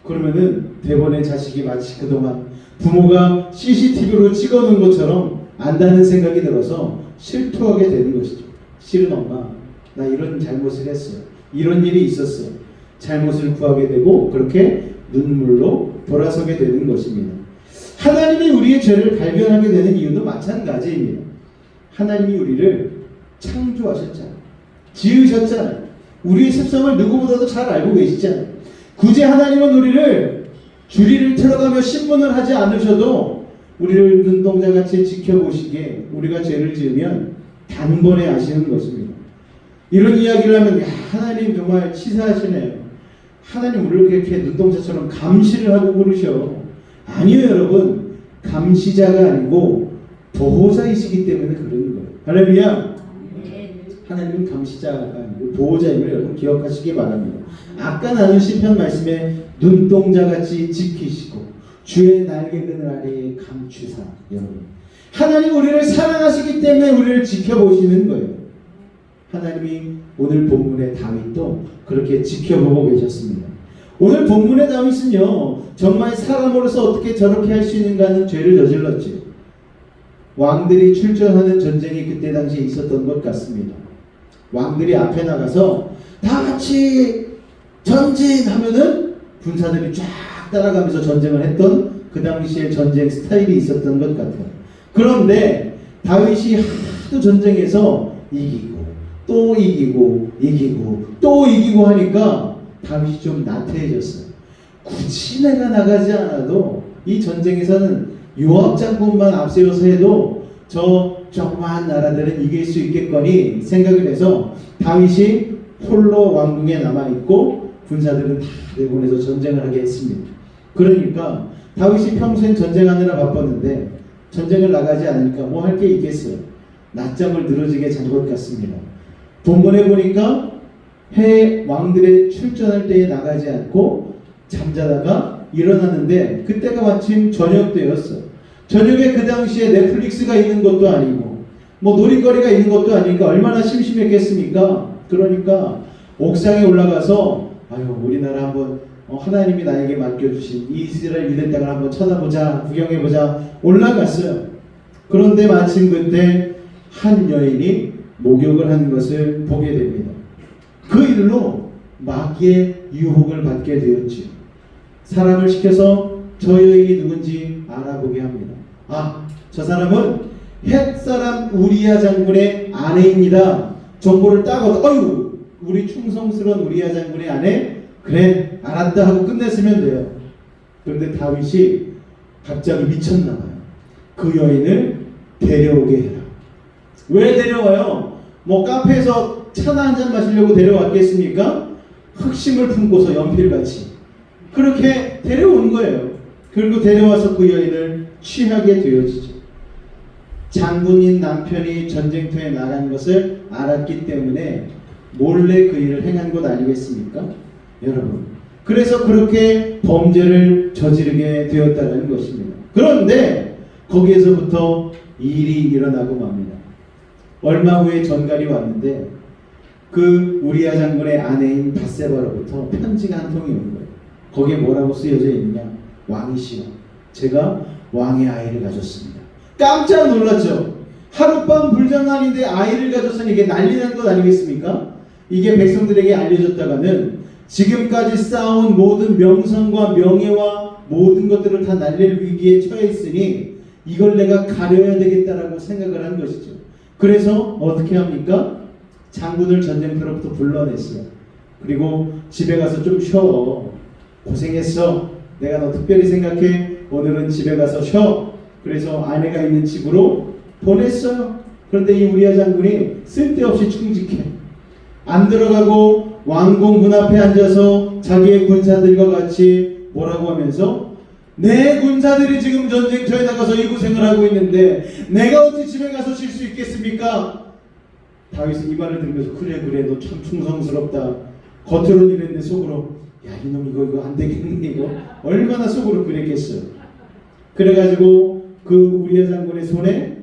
그러면은 대번에 자식이 마치 그동안 부모가 CCTV로 찍어놓은 것처럼 안다는 생각이 들어서 실토하게 되는 것이죠. 실은 엄마, 나 이런 잘못을 했어. 이런 일이 있었어. 잘못을 구하게 되고 그렇게 눈물로 돌아서게 되는 것입니다. 하나님이 우리의 죄를 발견하게 되는 이유도 마찬가지입니다. 하나님이 우리를 창조하셨잖아요. 지으셨잖아요. 우리의 습성을 누구보다도 잘 알고 계시잖아요. 굳이 하나님은 우리를 주리를 틀어가며 신문을 하지 않으셔도 우리를 눈동자같이 지켜보시기에 우리가 죄를 지으면 단번에 아시는 것입니다. 이런 이야기를 하면 하나님 정말 치사하시네요. 하나님 우리를 이렇게 눈동자처럼 감시를 하고 그러셔. 아니요 여러분, 감시자가 아니고 보호자이시기 때문에 그러는 거예요. 할렐루야. 하나님은 감시자가 아니고 보호자임을 여러분 기억하시기 바랍니다. 아까 나눈 시편 말씀에 눈동자같이 지키시고 주의 날개그늘 아래에 감추사. 여러분, 하나님 우리를 사랑하시기 때문에 우리를 지켜보시는 거예요. 하나님이 오늘 본문의 다윗도 그렇게 지켜보고 계셨습니다. 오늘 본문의 다윗은요 정말 사람으로서 어떻게 저렇게 할 수 있는가 하는 죄를 저질렀죠. 왕들이 출전하는 전쟁이 그때 당시에 있었던 것 같습니다. 왕들이 앞에 나가서 다 같이 전진하면은 군사들이 쫙 따라가면서 전쟁을 했던 그 당시에 전쟁 스타일이 있었던 것 같아요. 그런데 다윗이 하도 전쟁에서 이기고 또 이기고 또 이기고 하니까 다윗이 좀 나태해졌어요. 굳이 내가 나가지 않아도 이 전쟁에서는 요압 장군만 앞세워서 해도 저 조그마한 나라들은 이길 수 있겠거니 생각을 해서 다윗이 홀로 왕궁에 남아있고 군사들은 다 내보내서 전쟁을 하게 했습니다. 그러니까 다윗이 평소엔 전쟁하느라 바빴는데 전쟁을 나가지 않으니까 뭐 할 게 있겠어요. 낮잠을 늘어지게 잔 것 같습니다. 본문에 보니까 해 왕들의 출전할 때에 나가지 않고 잠자다가 일어나는데 그때가 마침 저녁 때였어요. 저녁에 그 당시에 넷플릭스가 있는 것도 아니고 뭐 놀이거리가 있는 것도 아니니까 얼마나 심심했겠습니까? 그러니까 옥상에 올라가서 아유 우리나라 한번 하나님이 나에게 맡겨주신 이 이스라엘 유대 땅을 한번 쳐다보자, 구경해보자 올라갔어요. 그런데 마침 그때 한 여인이 목욕을 하는 것을 보게 됩니다. 그 일로 마귀의 유혹을 받게 되었지요. 사람을 시켜서 저 여인이 누군지 알아보게 합니다. 아, 저 사람은 헷사람 우리야 장군의 아내입니다. 정보를 딱 얻어, 어휴, 우리 충성스러운 우리야 장군의 아내? 그래, 알았다 하고 끝냈으면 돼요. 그런데 다윗이 갑자기 미쳤나봐요. 그 여인을 데려오게 해라. 왜 데려와요? 뭐 카페에서 차나 한잔 마시려고 데려왔겠습니까? 흑심을 품고서 연필같이 그렇게 데려온 거예요. 그리고 데려와서 그 여인을 취하게 되어지죠. 장군인 남편이 전쟁터에 나간 것을 알았기 때문에 몰래 그 일을 행한 것 아니겠습니까? 여러분, 그래서 그렇게 범죄를 저지르게 되었다는 것입니다. 그런데 거기에서부터 일이 일어나고 맙니다. 얼마 후에 전갈이 왔는데 그 우리야 장군의 아내인 밧세바로부터 편지가 한 통이 온 거예요. 거기에 뭐라고 쓰여져 있느냐? 왕이시여, 제가 왕의 아이를 가졌습니다. 깜짝 놀랐죠. 하룻밤 불장난인데 아이를 가졌으니 이게 난리 난 것 아니겠습니까? 이게 백성들에게 알려졌다가는 지금까지 쌓아온 모든 명성과 명예와 모든 것들을 다 날릴 위기에 처해 있으니 이걸 내가 가려야 되겠다라고 생각을 한 것이죠. 그래서 어떻게 합니까? 장군을 전쟁터로부터 불러냈어요. 그리고 집에 가서 좀 쉬어. 고생했어. 내가 너 특별히 생각해. 오늘은 집에 가서 쉬어. 그래서 아내가 있는 집으로 보냈어요. 그런데 이 우리야 장군이 쓸데없이 충직해. 안 들어가고 왕궁 문 앞에 앉아서 자기의 군사들과 같이 뭐라고 하면서 내 군사들이 지금 전쟁터에 나가서 이 고생을 하고 있는데 내가 어찌 집에 가서 쉴 수 있겠습니까? 다윗은 이 말을 들으면서 그래 너 참 충성스럽다. 겉으로는 이랬는데 속으로 야 이놈 이거 안 되겠네. 이거 얼마나 속으로 그랬겠어요. 그래가지고 그 우리야 장군의 손에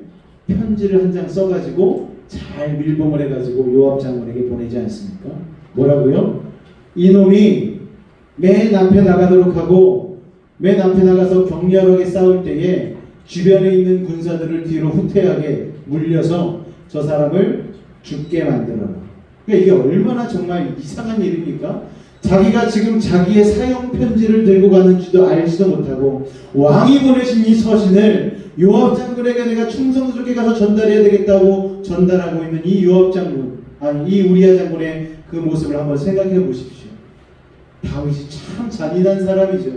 편지를 한 장 써가지고 잘 밀봉을 해가지고 요압 장군에게 보내지 않습니까? 뭐라고요? 이놈이 맨 앞에 나가도록 하고 맨 앞에 나가서 격렬하게 싸울 때에 주변에 있는 군사들을 뒤로 후퇴하게 물려서 저 사람을 죽게 만들어라. 그러니까 이게 얼마나 정말 이상한 일입니까? 자기가 지금 자기의 사형 편지를 들고 가는지도 알지도 못하고 왕이 보내신 이 서신을 요압 장군에게 내가 충성스럽게 가서 전달해야 되겠다고 전달하고 있는 이 요압 장군, 아니 이 우리야 장군의 그 모습을 한번 생각해 보십시오. 다윗이 참 잔인한 사람이죠.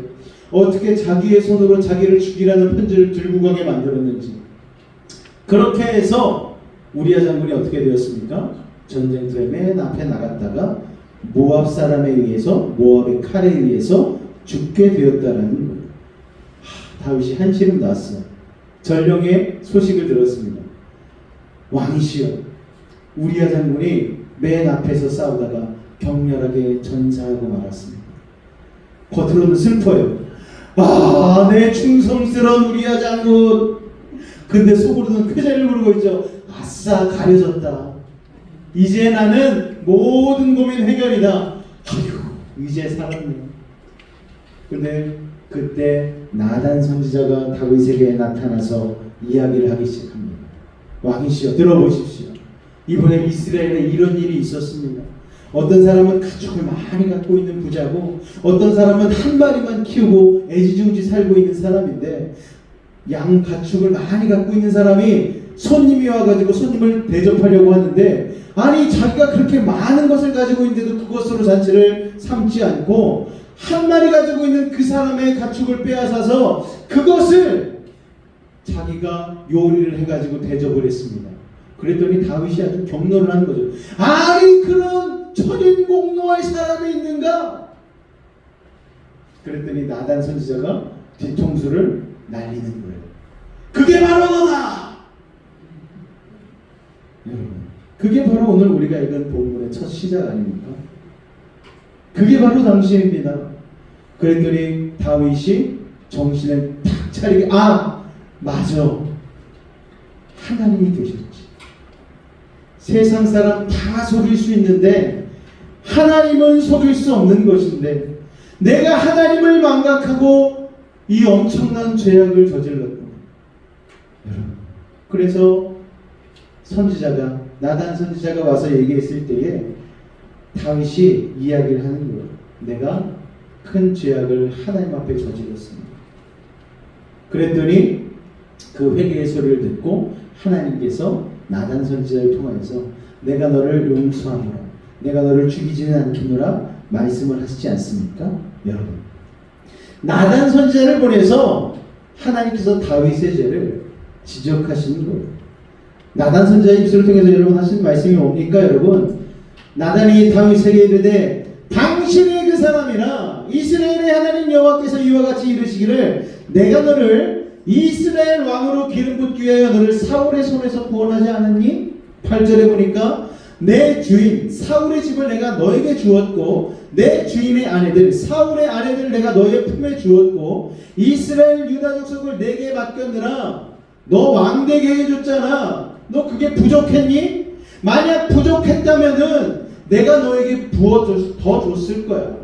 어떻게 자기의 손으로 자기를 죽이라는 편지를 들고 가게 만들었는지. 그렇게 해서 우리야 장군이 어떻게 되었습니까? 전쟁터에 맨 앞에 나갔다가 모압 사람에 의해서, 모압의 칼에 의해서 죽게 되었다라는 거예요. 다윗이 한시름 났어. 전령의 소식을 들었습니다. 왕이시여, 우리야 장군이 맨 앞에서 싸우다가 격렬하게 전사하고 말았습니다. 겉으로는 슬퍼요. 아, 내 충성스러운 우리야 장군. 근데 속으로는 쾌재를 부르고 있죠. 아싸, 가려졌다. 이제 나는 모든 고민 해결이다. 아휴, 이제 살았네. 근데 그때 나단 선지자가 다윗에게 나타나서 이야기를 하기 시작합니다. 왕이시여, 들어보십시오. 이번에 이스라엘에 이런 일이 있었습니다. 어떤 사람은 가축을 많이 갖고 있는 부자고 어떤 사람은 한 마리만 키우고 애지중지 살고 있는 사람인데 양 가축을 많이 갖고 있는 사람이 손님이 와가지고 손님을 대접하려고 하는데 아니 자기가 그렇게 많은 것을 가지고 있는데도 그것으로 잔치를 삼지 않고 한 마리 가지고 있는 그 사람의 가축을 빼앗아서 그것을 자기가 요리를 해가지고 대접을 했습니다. 그랬더니 다윗이 아주 격노를 하는 거죠. 아니 그런 천인공노할 사람이 있는가? 그랬더니 나단 선지자가 뒤통수를 날리는 거예요. 그게 바로 너다! 여러분, 그게 바로 오늘 우리가 읽은 본문의 첫 시작 아닙니까? 그게 바로 당신입니다. 그랬더니 다윗이 정신을 탁 차리게, 아 맞아, 하나님이 계셨지. 세상 사람 다 속일 수 있는데 하나님은 속일 수 없는 것인데 내가 하나님을 망각하고 이 엄청난 죄악을 저질렀고, 여러분, 그래서 선지자가, 나단 선지자가 와서 얘기했을 때에 다윗이 이야기를 하는 거예요. 내가 큰 죄악을 하나님 앞에 저질렀습니다. 그랬더니 그 회개의 소리를 듣고 하나님께서 나단 선지자를 통하여서 내가 너를 용서하노라, 내가 너를 죽이지는 않겠노라 말씀을 하시지 않습니까? 여러분, 나단 선지자를 보내서 하나님께서 다윗의 죄를 지적하시는 거예요. 나단 선지자의 입술을 통해서 여러분 하신 말씀이 뭡니까? 여러분, 나단이 다윗에게 이르되 당신이 그 사람이라 이스라엘의 하나님 여호와께서 이와 같이 이르시기를 내가 너를 이스라엘 왕으로 기름 붓기 위하여 너를 사울의 손에서 구원하지 않았니? 8절에 보니까 내 주인 사울의 집을 내가 너에게 주었고 내 주인의 아내들 사울의 아내들을 내가 너의 품에 주었고 이스라엘 유다 족속을 내게 맡겼느라. 너 왕되게 해줬잖아. 너 그게 부족했니? 만약 부족했다면은 내가 너에게 더 줬을 거야.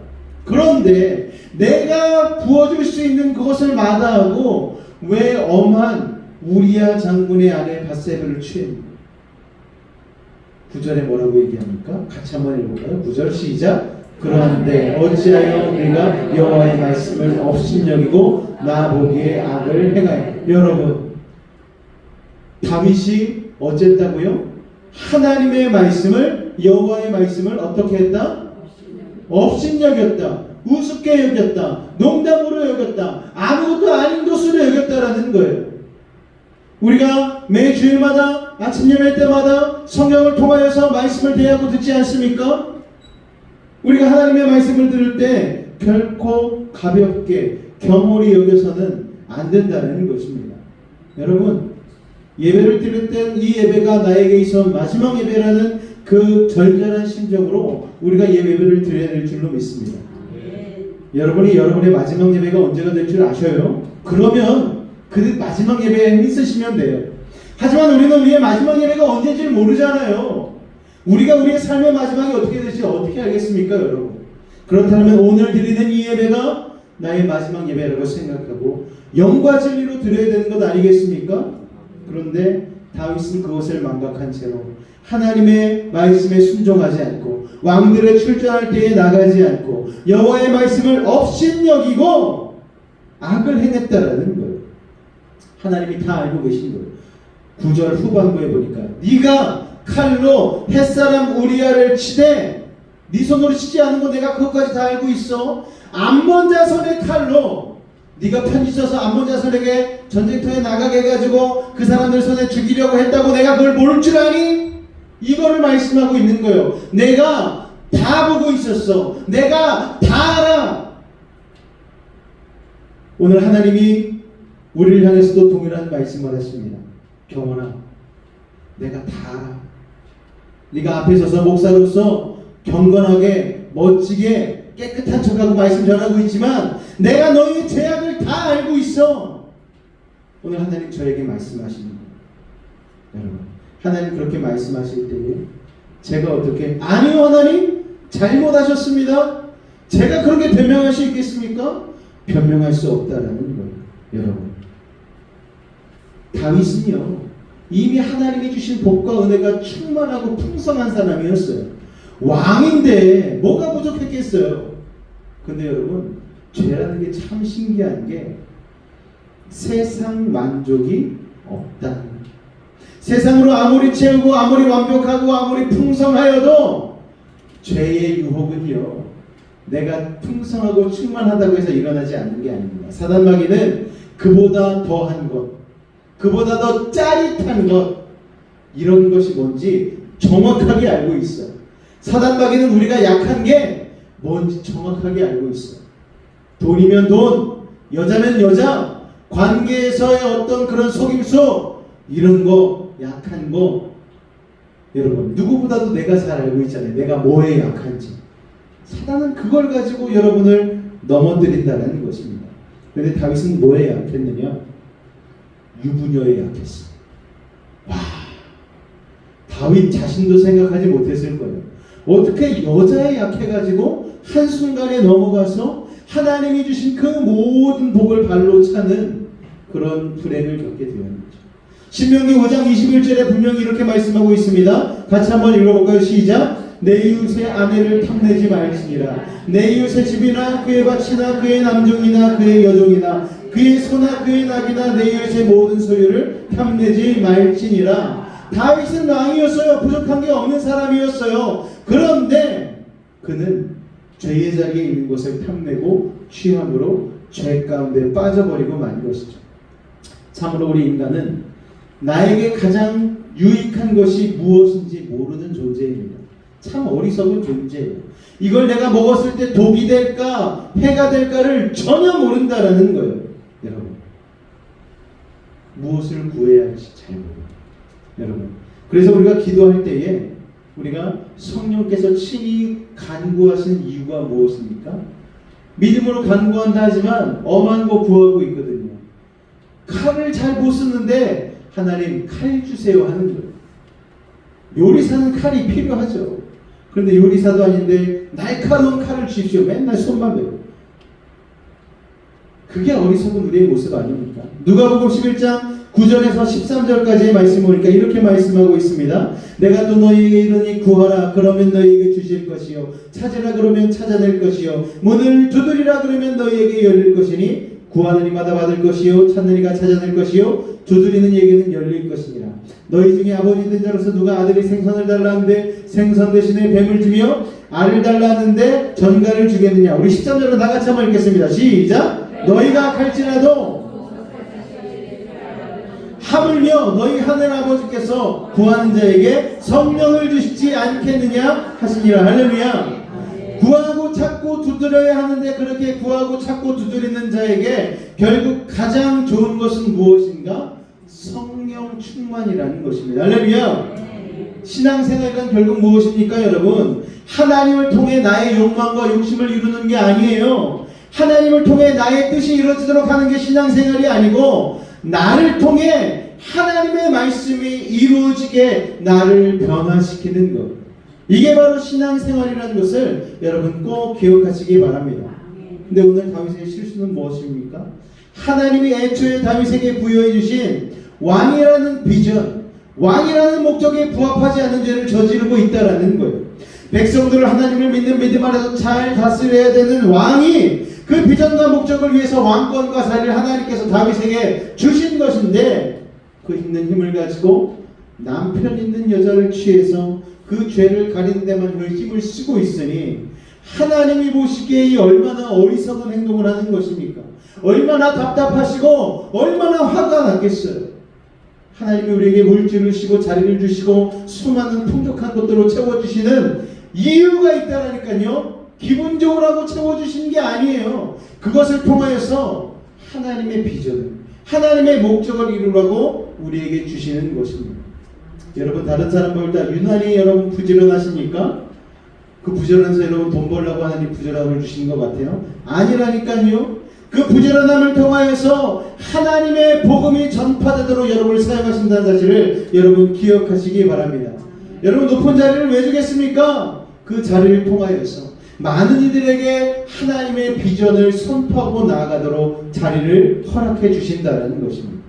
그런데 내가 부어줄 수 있는 그것을 마다하고 왜 엄한 우리야 장군의 아내 밧세바를 취했니? 9절에 뭐라고 얘기합니까? 같이 한번 읽어볼까요? 9절 시작. 그런데 어찌하여 우리가 여호와의 말씀을 업신여기고 나 보기에 악을 행하여. 여러분, 다윗이 어쨌다고요? 하나님의 말씀을, 여호와의 말씀을 어떻게 했다? 업신여겼다. 우습게 여겼다. 농담으로 여겼다. 아무것도 아닌 것으로 여겼다라는 거예요. 우리가 매 주일마다 아침 예배 때마다 성경을 통하여서 말씀을 대하고 듣지 않습니까? 우리가 하나님의 말씀을 들을 때 결코 가볍게 겸허히 여겨서는 안 된다는 것입니다. 여러분, 예배를 드릴 땐 이 예배가 나에게 있어 마지막 예배라는 그 절절한 심정으로 우리가 예배를 드려야 될 줄로 믿습니다. 여러분이 여러분의 마지막 예배가 언제가 될 줄 아셔요? 그러면 그 마지막 예배에 있으시면 돼요. 하지만 우리는 우리의 마지막 예배가 언제인지 모르잖아요. 우리가 우리의 삶의 마지막이 어떻게 될지 어떻게 알겠습니까, 여러분? 그렇다면 오늘 드리는 이 예배가 나의 마지막 예배라고 생각하고 영과 진리로 드려야 되는 것 아니겠습니까? 그런데 다윗은 그것을 망각한 채로 하나님의 말씀에 순종하지 않고 왕들의 출전할 때에 나가지 않고 여호와의 말씀을 업신여기고 악을 행했다라는 거예요. 하나님이 다 알고 계신 거예요. 9절 후반부에 보니까 네가 칼로 햇사람 우리야를 치되 네 손으로 치지 않은 거 내가 그것까지 다 알고 있어. 암몬 자손의 칼로 네가 편지 써서 암몬 자손에게 전쟁터에 나가게 해가지고 그 사람들 손에 죽이려고 했다고 내가 그걸 모를 줄 아니? 이거를 말씀하고 있는 거예요. 내가 다 보고 있었어. 내가 다 알아. 오늘 하나님이 우리를 향해서도 동일한 말씀을 하십니다. 경원아, 내가 다 알아. 네가 앞에 서서 목사로서 경건하게 멋지게 깨끗한 척하고 말씀 전하고 있지만 내가 너희의 죄악을 다 알고 있어. 오늘 하나님 저에게 말씀하시는 거예요. 여러분, 하나님 그렇게 말씀하실 때에 제가 어떻게, 아니요 하나님 잘못하셨습니다, 제가 그렇게 변명할 수 있겠습니까? 변명할 수 없다라는 거예요. 여러분, 다윗은요 이미 하나님이 주신 복과 은혜가 충만하고 풍성한 사람이었어요. 왕인데 뭐가 부족했겠어요? 근데 여러분, 죄라는 게 참 신기한 게 세상 만족이 없다는 거예요. 세상으로 아무리 채우고 아무리 완벽하고 아무리 풍성하여도 죄의 유혹은요 내가 풍성하고 충만하다고 해서 일어나지 않는 게 아닙니다. 사단마귀는 그보다 더한 것, 그보다 더 짜릿한 것, 이런 것이 뭔지 정확하게 알고 있어요. 사단마귀는 우리가 약한 게 뭔지 정확하게 알고 있어요. 돈이면 돈, 여자면 여자, 관계에서의 어떤 그런 속임수, 이런 거, 약한 거, 여러분 누구보다도 내가 잘 알고 있잖아요. 내가 뭐에 약한지. 사단은 그걸 가지고 여러분을 넘어뜨린다는 것입니다. 그런데 다윗은 뭐에 약했느냐? 유부녀에 약했어. 와, 다윗 자신도 생각하지 못했을 거예요. 어떻게 여자에 약해가지고 한순간에 넘어가서 하나님이 주신 그 모든 복을 발로 차는 그런 불행을 겪게 되는 거죠. 신명기 5장 21절에 분명히 이렇게 말씀하고 있습니다. 같이 한번 읽어볼까요? 시작. 내 이웃의 아내를 탐내지 말지니라. 내 이웃의 집이나 그의 밭이나 그의 남종이나 그의 여종이나 그의 소나 그의 낙이나 내 이웃의 모든 소유를 탐내지 말지니라. 다윗은 왕이었어요. 부족한 게 없는 사람이었어요. 그런데 그는 죄의 자리에 있는 것을 탐내고 취함으로 죄 가운데 빠져버리고 만 것이죠. 참으로 우리 인간은 나에게 가장 유익한 것이 무엇인지 모르는 존재입니다. 참 어리석은 존재예요. 이걸 내가 먹었을 때 독이 될까 해가 될까를 전혀 모른다라는 거예요. 여러분, 무엇을 구해야 할지 잘 모릅니다. 여러분, 그래서 우리가 기도할 때에 우리가 성령께서 친히 간구하시는 이유가 무엇입니까? 믿음으로 간구한다 하지만 엄한 거 구하고 있거든요. 칼을 잘 못 쓰는데 하나님 칼 주세요 하는 거예요. 요리사는 칼이 필요하죠. 그런데 요리사도 아닌데 날카로운 칼을 주십시오. 맨날 손만 대고. 그게 어리석은 우리의 모습 아닙니까? 누가복음 11장 9절에서 13절까지의 말씀 보니까 이렇게 말씀하고 있습니다. 내가 또 너희에게 이르니 구하라 그러면 너희에게 주실 것이요 찾으라 그러면 찾아낼 것이요 문을 두드리라 그러면 너희에게 열릴 것이니 구하는 이마다 받을 것이요 찾는 이가 찾아낼 것이요 두드리는 이에게는 열릴 것이니라. 너희 중에 아버지 된 자로서 누가 아들이 생선을 달라는데 생선 대신에 뱀을 주며 알을 달라는데 전갈을 주겠느냐. 우리 13절로 나같이 한번 읽겠습니다. 시작. 너희가 갈지라도 하물며 너희 하늘 아버지께서 구하는 자에게 성령을 주시지 않겠느냐 하시니라. 할렐루야. 구하고 찾고 두드려야 하는데 그렇게 구하고 찾고 두드리는 자에게 결국 가장 좋은 것은 무엇인가? 성령 충만이라는 것입니다. 할렐루야. 신앙생활은 결국 무엇입니까 여러분? 하나님을 통해 나의 욕망과 욕심을 이루는 게 아니에요. 하나님을 통해 나의 뜻이 이루어지도록 하는 게 신앙생활이 아니고 나를 통해 하나님의 말씀이 이루어지게 나를 변화시키는 것. 이게 바로 신앙생활이라는 것을 여러분 꼭 기억하시기 바랍니다. 근데 오늘 다윗의 실수는 무엇입니까? 하나님이 애초에 다윗에게 부여해 주신 왕이라는 비전, 왕이라는 목적에 부합하지 않은 죄를 저지르고 있다라는 거예요. 백성들을 하나님을 믿는 믿음 안에서 잘 다스려야 되는 왕이 그 비전과 목적을 위해서 왕권과 자리를 하나님께서 다윗에게 주신 것인데 그 있는 힘을 가지고 남편 있는 여자를 취해서 그 죄를 가리는 데만 힘을 쓰고 있으니 하나님이 보시기에 이 얼마나 어리석은 행동을 하는 것입니까? 얼마나 답답하시고 얼마나 화가 났겠어요. 하나님이 우리에게 물질을 주시고 자리를 주시고 수많은 풍족한 것들로 채워주시는 이유가 있다라니까요. 기본적으로 하고 채워주신 게 아니에요. 그것을 통하여서 하나님의 비전을, 하나님의 목적을 이루라고 우리에게 주시는 것입니다. 여러분 다른 사람 볼 때 유난히 여러분 부지런하십니까? 그 부지런해서 여러분 돈 벌려고 하나님 부지런함을 주신 것 같아요? 아니라니까요. 그 부지런함을 통하여서 하나님의 복음이 전파되도록 여러분을 사용하신다는 사실을 여러분 기억하시기 바랍니다. 여러분 높은 자리를 왜 주겠습니까? 그 자리를 통하여서 많은 이들에게 하나님의 비전을 선포하고 나아가도록 자리를 허락해 주신다는 것입니다.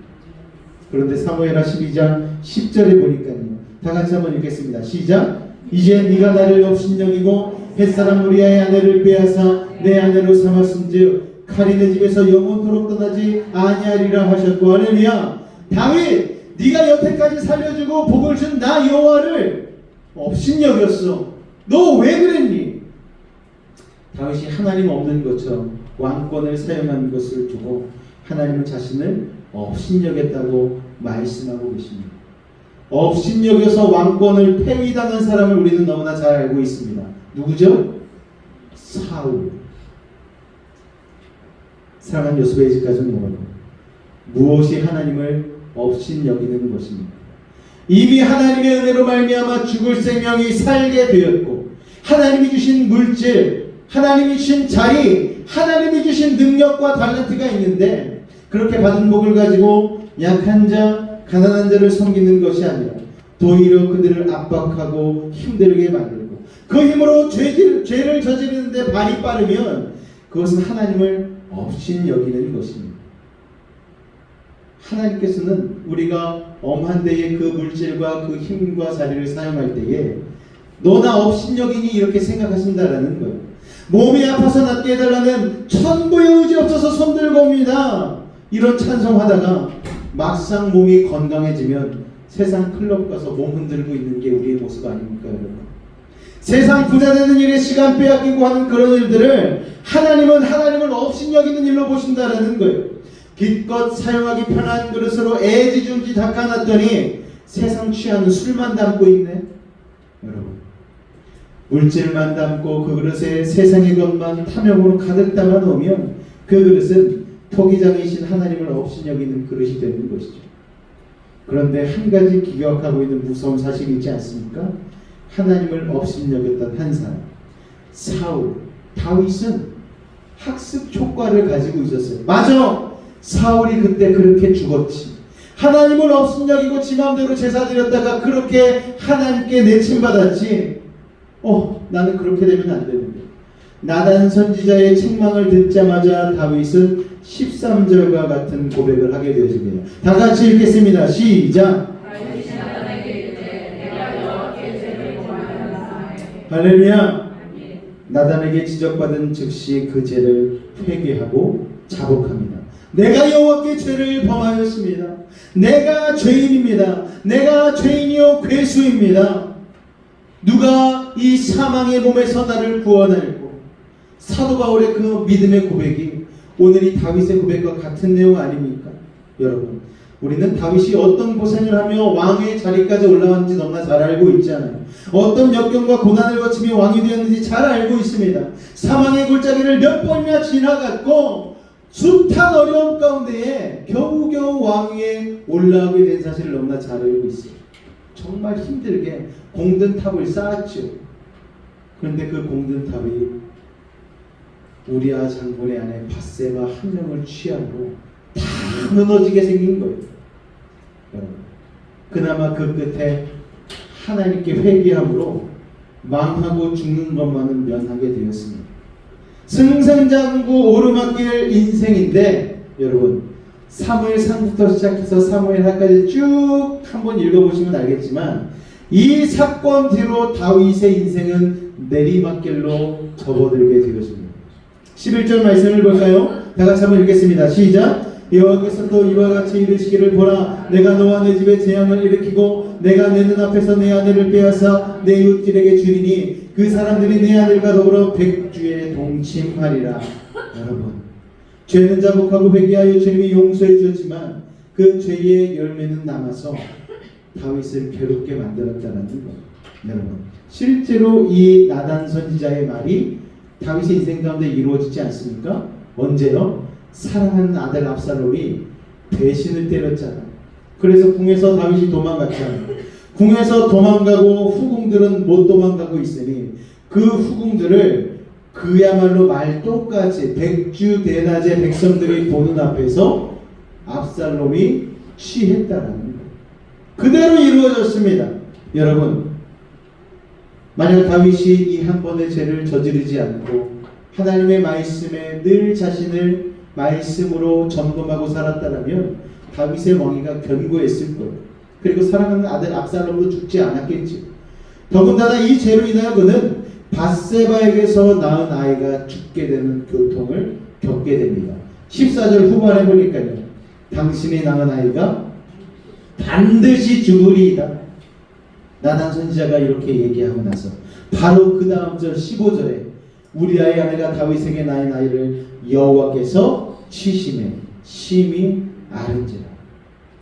그런데 사무엘하 12장 10절에 보니까요. 다 같이 한번 읽겠습니다. 시작. 이제 네가 나를 업신여기고 햇사람 우리아의 아내를 빼앗아 내 아내로 삼았은즉 칼이 내 집에서 영원토록 떠나지 아니하리라 하셨고. 할렐루야. 다윗, 네가 여태까지 살려주고 복을 준 나 여호와를 업신여겼어. 너 왜 그랬니? 다윗이 하나님 없는 것처럼 왕권을 사용한 것을 두고 하나님은 자신을 업신여겼다고 말씀하고 계십니다. 업신여겨서 왕권을 폐위당한 사람을 우리는 너무나 잘 알고 있습니다. 누구죠? 사울. 사랑하는 요스베이지 가족 여러분, 무엇이 하나님을 업신여기는 것입니까? 이미 하나님의 은혜로 말미암아 죽을 생명이 살게 되었고 하나님이 주신 물질, 하나님이 주신 자리, 하나님이 주신 능력과 탤런트가 있는데 그렇게 받은 복을 가지고 약한 자, 가난한 자를 섬기는 것이 아니라 도리어 그들을 압박하고 힘들게 만들고 그 힘으로 죄를 저지르는데 발이 빠르면 그것은 하나님을 업신여기는 것입니다. 하나님께서는 우리가 엄한 데에 그 물질과 그 힘과 자리를 사용할 때에 너나 업신여기니 이렇게 생각하신다라는 거예요. 몸이 아파서 낫게 해달라는 천부의 의지 없어서 손들고 옵니다. 이런 찬송하다가 막상 몸이 건강해지면 세상 클럽 가서 몸 흔들고 있는 게 우리의 모습 아닙니까, 여러분? 세상 부자 되는 일에 시간 빼앗기고 하는 그런 일들을 하나님을 업신여기는 일로 보신다라는 거예요. 기껏 사용하기 편한 그릇으로 애지중지 닦아놨더니 세상 취하는 술만 담고 있네. 여러분, 물질만 담고 그 그릇에 세상의 것만 탐욕으로 가득 담아 놓으면 그 그릇은 토기장이신 하나님을 업신여기는 그릇이 되는 것이죠. 그런데 한 가지 기억하고 있는 무서운 사실이 있지 않습니까? 하나님을 업신여겼던 한 사람, 사울, 다윗은 학습 효과를 가지고 있었어요. 맞아! 사울이 그때 그렇게 죽었지. 하나님을 업신여기고 지 마음대로 제사 드렸다가 그렇게 하나님께 내침받았지. 나는 그렇게 되면 안 되는데. 나단 선지자의 책망을 듣자마자 다윗은 13절과 같은 고백을 하게 되어집니다. 다 같이 읽겠습니다. 시작. 할렐루야. 나단에게 지적받은 즉시 그 죄를 회개하고 자복합니다. 내가 여호와께 죄를 범하였습니다. 내가 죄인입니다. 내가 죄인이요 괴수입니다. 누가 이 사망의 몸에서 나를 구원할꼬. 사도 바울의 그 믿음의 고백이 오늘 이 다윗의 고백과 같은 내용 아닙니까? 여러분, 우리는 다윗이 어떤 고생을 하며 왕의 자리까지 올라왔는지 너무나 잘 알고 있잖아요. 어떤 역경과 고난을 거치며 왕이 되었는지 잘 알고 있습니다. 사망의 골짜기를 몇 번이나 지나갔고 숱한 어려움 가운데에 겨우겨우 왕위에 올라오게 된 사실을 너무나 잘 알고 있어요. 정말 힘들게 공든 탑을 쌓았죠. 그런데 그 공든 탑이 우리아 장군의 아내 밧세바 한 명을 취하고 다 무너지게 생긴 거예요. 여러분, 그나마 그 끝에 하나님께 회개함으로 망하고 죽는 것만은 면하게 되었습니다. 승승장구 오르막길 인생인데 여러분, 사무엘상부터 시작해서 사무엘하까지 쭉 한번 읽어보시면 알겠지만 이 사건 뒤로 다윗의 인생은 내리막길로 접어들게 되었습니다. 11절 말씀을 볼까요? 다 같이 한번 읽겠습니다. 시작. 여호와께서 또 이와 같이 이르시기를 보라, 내가 너와 내 집에 재앙을 일으키고 내가 내 눈앞에서 내 아내를 빼앗아 내 이웃들에게 주리니 그 사람들이 내 아들과 더불어 백주에 동침하리라. 여러분, 죄는 자복하고 회개하여 주님이 용서해 주었지만 그 죄의 열매는 남아서 다윗을 괴롭게 만들었다는 것. 여러분, 실제로 이 나단 선지자의 말이 다윗의 인생 가운데 이루어지지 않습니까? 언제요? 사랑하는 아들 압살롬이 배신을 때렸잖아요. 그래서 궁에서 다윗이 도망갔잖아요. 궁에서 도망가고 후궁들은 못 도망가고 있으니 그 후궁들을 그야말로 말똥같이 백주대낮에 백성들이 보는 앞에서 압살롬이 취했다라는 거예요. 그대로 이루어졌습니다. 여러분, 만약 다윗이 이 한 번의 죄를 저지르지 않고 하나님의 말씀에 늘 자신을 말씀으로 점검하고 살았다면 다윗의 왕위가 견고했을 거예요. 그리고 사랑하는 아들 압살롬도 죽지 않았겠죠. 더군다나 이 죄로 인하여 그는 밧세바에게서 낳은 아이가 죽게 되는 고통을 겪게 됩니다. 14절 후반에 보니까요, 당신이 낳은 아이가 반드시 죽으리이다. 나단 선지자가 이렇게 얘기하고 나서 바로 그 다음 절 15절에 우리아의 아내가 다윗에게 낳은 아이를 여호와께서 치심에 심히 아른지라.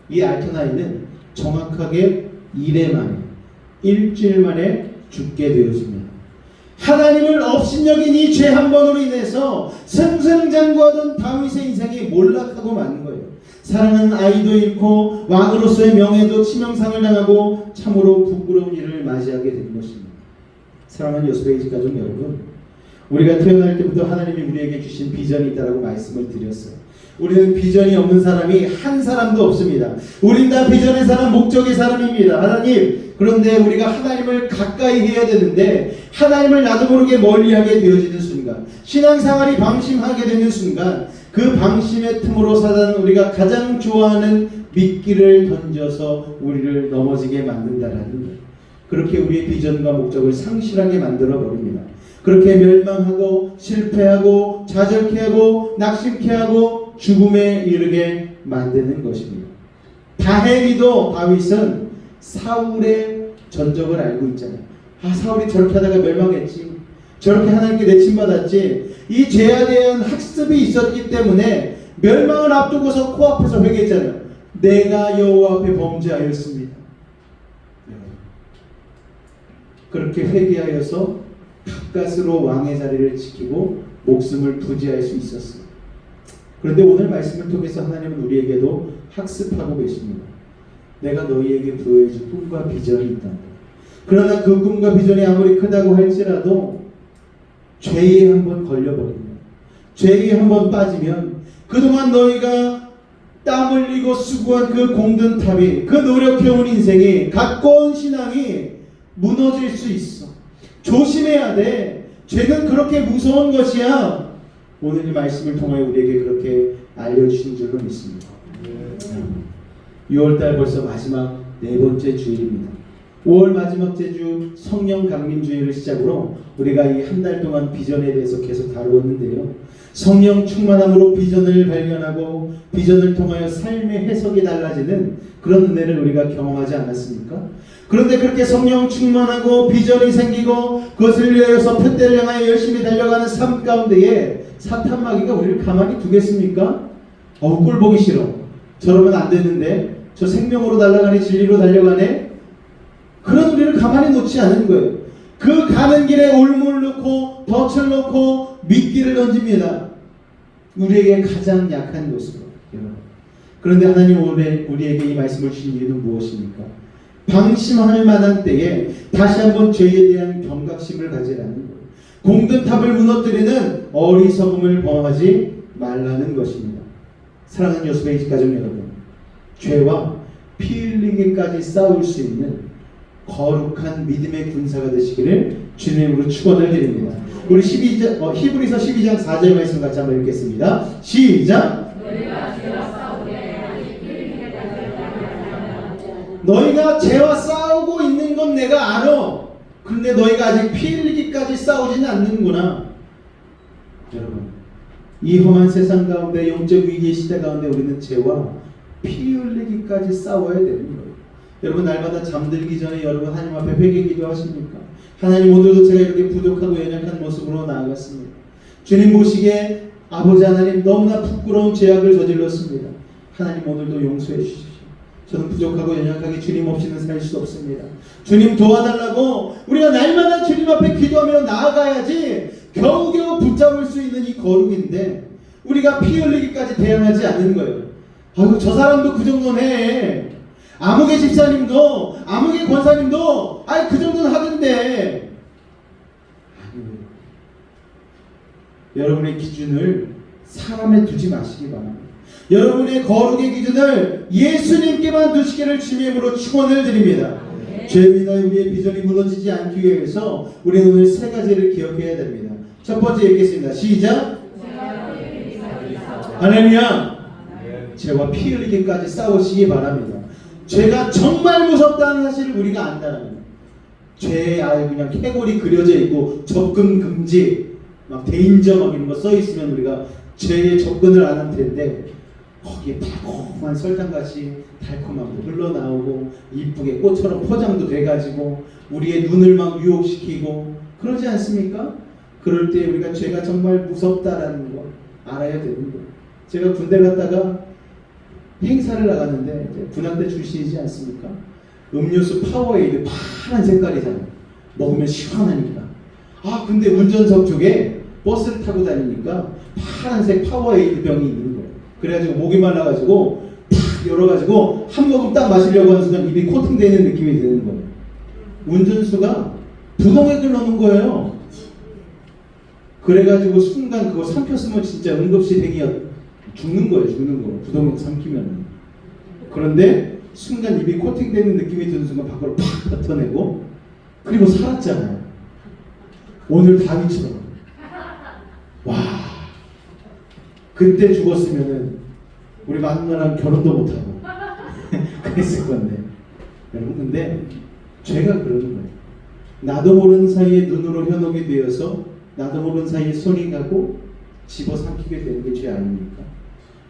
이 앓던 아이는 정확하게 1회 만에, 일주일 만에 죽게 되었습니다. 하나님을 업신여긴 이 죄 한 번으로 인해서 승승장구하던 다윗의 인생이 몰락하고 마는 거예요. 사랑하는 아이도 잃고 왕으로서의 명예도 치명상을 당하고 참으로 부끄러운 일을 맞이하게 된 것입니다. 사랑하는 요스베이지 가족 여러분, 우리가 태어날 때부터 하나님이 우리에게 주신 비전이 있다고 말씀을 드렸어요. 우리는 비전이 없는 사람이 한 사람도 없습니다. 우린 다 비전의 사람, 목적의 사람입니다. 하나님, 그런데 우리가 하나님을 가까이 해야 되는데 하나님을 나도 모르게 멀리하게 되어지는 순간, 신앙생활이 방심하게 되는 순간, 그 방심의 틈으로 사단은 우리가 가장 좋아하는 미끼를 던져서 우리를 넘어지게 만든다라는 거예요. 그렇게 우리의 비전과 목적을 상실하게 만들어 버립니다. 그렇게 멸망하고 실패하고 좌절케 하고 낙심케 하고 죽음에 이르게 만드는 것입니다. 다행히도 다윗은 사울의 전적을 알고 있잖아요. 사울이 저렇게 하다가 멸망했지, 저렇게 하나님께 내침받았지, 이 죄에 대한 학습이 있었기 때문에 멸망을 앞두고서 코앞에서 회개했잖아요. 내가 여호와 앞에 범죄하였습니다. 그렇게 회개하여서 가까스로 왕의 자리를 지키고 목숨을 부지할 수 있었어요. 그런데 오늘 말씀을 통해서 하나님은 우리에게도 학습하고 계십니다. 내가 너희에게 부여해줄 꿈과 비전이 있다. 그러나 그 꿈과 비전이 아무리 크다고 할지라도 죄에 한번 걸려버리면, 죄에 한번 빠지면 그동안 너희가 땀 흘리고 수고한 그 공든 탑이, 그 노력해온 인생이, 가꿔온 신앙이 무너질 수 있어. 조심해야 돼. 죄는 그렇게 무서운 것이야. 오늘 이 말씀을 통하여 우리에게 그렇게 알려주신 줄로 믿습니다. 6월달 벌써 마지막 4번째 주일입니다. 5월 마지막 제주 성령 강림 주일을 시작으로 우리가 이 한 달 동안 비전에 대해서 계속 다루었는데요. 성령 충만함으로 비전을 발견하고 비전을 통하여 삶의 해석이 달라지는 그런 은혜를 우리가 경험하지 않았습니까? 그런데 그렇게 성령 충만하고 비전이 생기고 그것을 위하여서 표대를 향하여 열심히 달려가는 삶 가운데에 사탄 마귀가 우리를 가만히 두겠습니까? 꼴 보기 싫어. 저러면 안 되는데, 저 생명으로 달려가네, 진리로 달려가네. 그런 우리를 가만히 놓지 않은 거예요. 그 가는 길에 올무를 놓고 덫을 놓고 미끼를 던집니다. 우리에게 가장 약한 곳으로. 그런데 하나님 오늘 우리에게 이 말씀을 주신 이유는 무엇입니까? 방심할 만한 때에 다시 한번 죄에 대한 경각심을 가지라는 거예요. 공든 탑을 무너뜨리는 어리석음을 범하지 말라는 것입니다. 사랑하는 요셉의 가족 여러분, 죄와 피 흘리기까지 싸울 수 있는 거룩한 믿음의 군사가 되시기를 주님으로 축원을 드립니다. 우리 히브리서 12장 4절 말씀 같이 한번 읽겠습니다. 시작. 너희가 죄와 싸우고 있는 건 내가 알아. 그런데 너희가 아직 피 흘리기까지 싸우지는 않는구나. 여러분, 이 험한 세상 가운데, 영적 위기의 시대 가운데 우리는 죄와 피 흘리기까지 싸워야 되는 거예요. 여러분, 날마다 잠들기 전에 여러분 하나님 앞에 회개 기도하십니까? 하나님, 오늘도 제가 이렇게 부족하고 연약한 모습으로 나아갔습니다. 주님 보시기에 아버지 하나님, 너무나 부끄러운 죄악을 저질렀습니다. 하나님, 오늘도 용서해 주십시오. 저는 부족하고 연약하게 주님 없이는 살 수 없습니다. 주님 도와달라고 우리가 날마다 주님 앞에 기도하며 나아가야지 겨우겨우 붙잡을 수 있는 이 거룩인데 우리가 피 흘리기까지 대항하지 않는 거예요. 아유, 저 사람도 그 정도는 해. 아무개 집사님도, 아무개 권사님도 그 정도는 하던데. 여러분의 기준을 사람에 두지 마시기 바랍니다. 여러분의 거룩의 기준을 예수님께만 두시기를 주님의 이름으로 축원을 드립니다. 죄로 인하여 우리의 비전이 무너지지 않기 위해서 우리는 오늘 3가지를 기억해야 됩니다. 첫 번째 읽겠습니다. 시작. 할렐루야. 죄와 피 흘리기까지 싸우시기 바랍니다. 죄가 정말 무섭다는 사실을 우리가 안다는 거예요. 죄에 그냥 캐골이 그려져 있고 접근 금지, 막 데인저 막 이런 거 써 있으면 우리가 죄에 접근을 안 할 텐데 거기에 달콤한 설탕같이 달콤하고 흘러나오고 이쁘게 꽃처럼 포장도 돼가지고 우리의 눈을 막 유혹시키고 그러지 않습니까? 그럴 때 우리가 죄가 정말 무섭다라는 거 알아야 되는 거예요. 제가 군대 갔다가 행사를 나갔는데 군함대 출신이지 않습니까? 음료수 파워에이드 파란 색깔이잖아요. 먹으면 시원하니까. 근데 운전석 쪽에 버스를 타고 다니니까 파란색 파워에이드 병이 있는 거예요. 그래가지고 목이 말라가지고 탁 열어가지고 한 모금 딱 마시려고 하는 순간 입이 코팅되는 느낌이 드는 거예요. 운전수가 부동액을 넣는 거예요. 그래가지고 순간 그거 삼켰으면 진짜 응급실행이야. 죽는 거예요, 죽는 거. 부동력 삼키면. 그런데 순간 입이 코팅되는 느낌이 드는 순간 밖으로 팍 뱉어내고, 그리고 살았잖아요. 오늘 다윗처럼. 와, 그때 죽었으면은 우리 만나랑 결혼도 못하고 그랬을 건데. 여러분, 근데 죄가 그러는 거예요. 나도 모르는 사이에 눈으로 현혹이 되어서 나도 모르는 사이에 손이 가고 집어삼키게 되는 게 죄 아닙니까?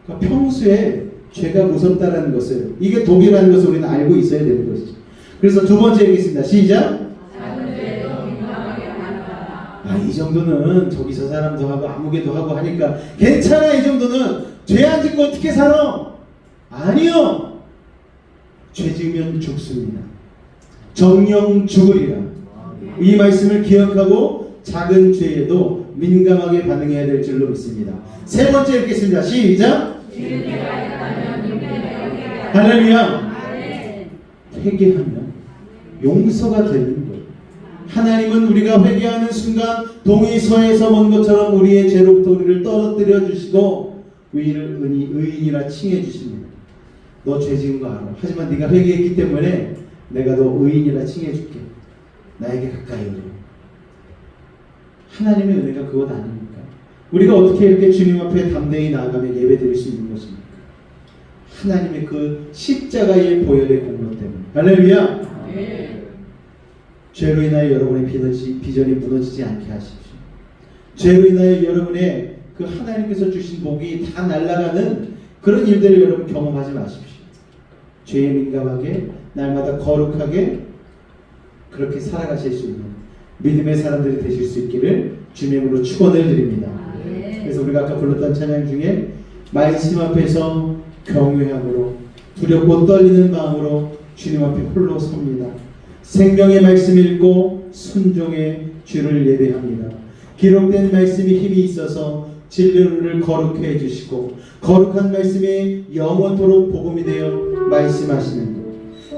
그러니까 평소에 죄가 무섭다라는 것을, 이게 독이라는 것을 우리는 알고 있어야 되는 것이죠. 그래서 두 번째 얘기했습니다. 시작. 이 정도는 저기 저 사람도 하고 아무개도 하고 하니까 괜찮아. 이 정도는 죄 안 짓고 어떻게 살아? 아니요. 죄 지으면 죽습니다. 정령 죽으리라. 이 말씀을 기억하고 작은 죄에도 민감하게 반응해야 될 줄로 믿습니다. 세 번째 읽겠습니다. 시작. 할렐루야. 회개하면 용서가 되는 거예요. 하나님은 우리가 회개하는 순간 동이 서에서 먼 것처럼 우리의 죄로부터 우리를 떨어뜨려 주시고 의인이라 칭해 주십니다. 너 죄 지은 거 알아. 하지만 네가 회개했기 때문에 내가 너 의인이라 칭해 줄게. 나에게 가까이 오라. 하나님의 은혜가 그것 아닙니까? 우리가 어떻게 이렇게 주님 앞에 담대히 나아가며 예배 드릴 수 있는 것입니까? 하나님의 그 십자가의 보혈의 공로 때문에. 할렐루야. 죄로 인하여 여러분의 비전이 무너지지 않게 하십시오. 죄로 인하여 여러분의 그 하나님께서 주신 복이 다 날아가는 그런 일들을 여러분 경험하지 마십시오. 죄에 민감하게 날마다 거룩하게 그렇게 살아가실 수 있는 믿음의 사람들이 되실 수 있기를 주님으로 축원을 드립니다. 그래서 우리가 아까 불렀던 찬양 중에 말씀 앞에서 경외함으로 두렵고 떨리는 마음으로 주님 앞에 홀로 섭니다. 생명의 말씀 읽고 순종의 주를 예배합니다. 기록된 말씀이 힘이 있어서 진리를 거룩해 해주시고 거룩한 말씀이 영원토록 복음이 되어 말씀하시는 것.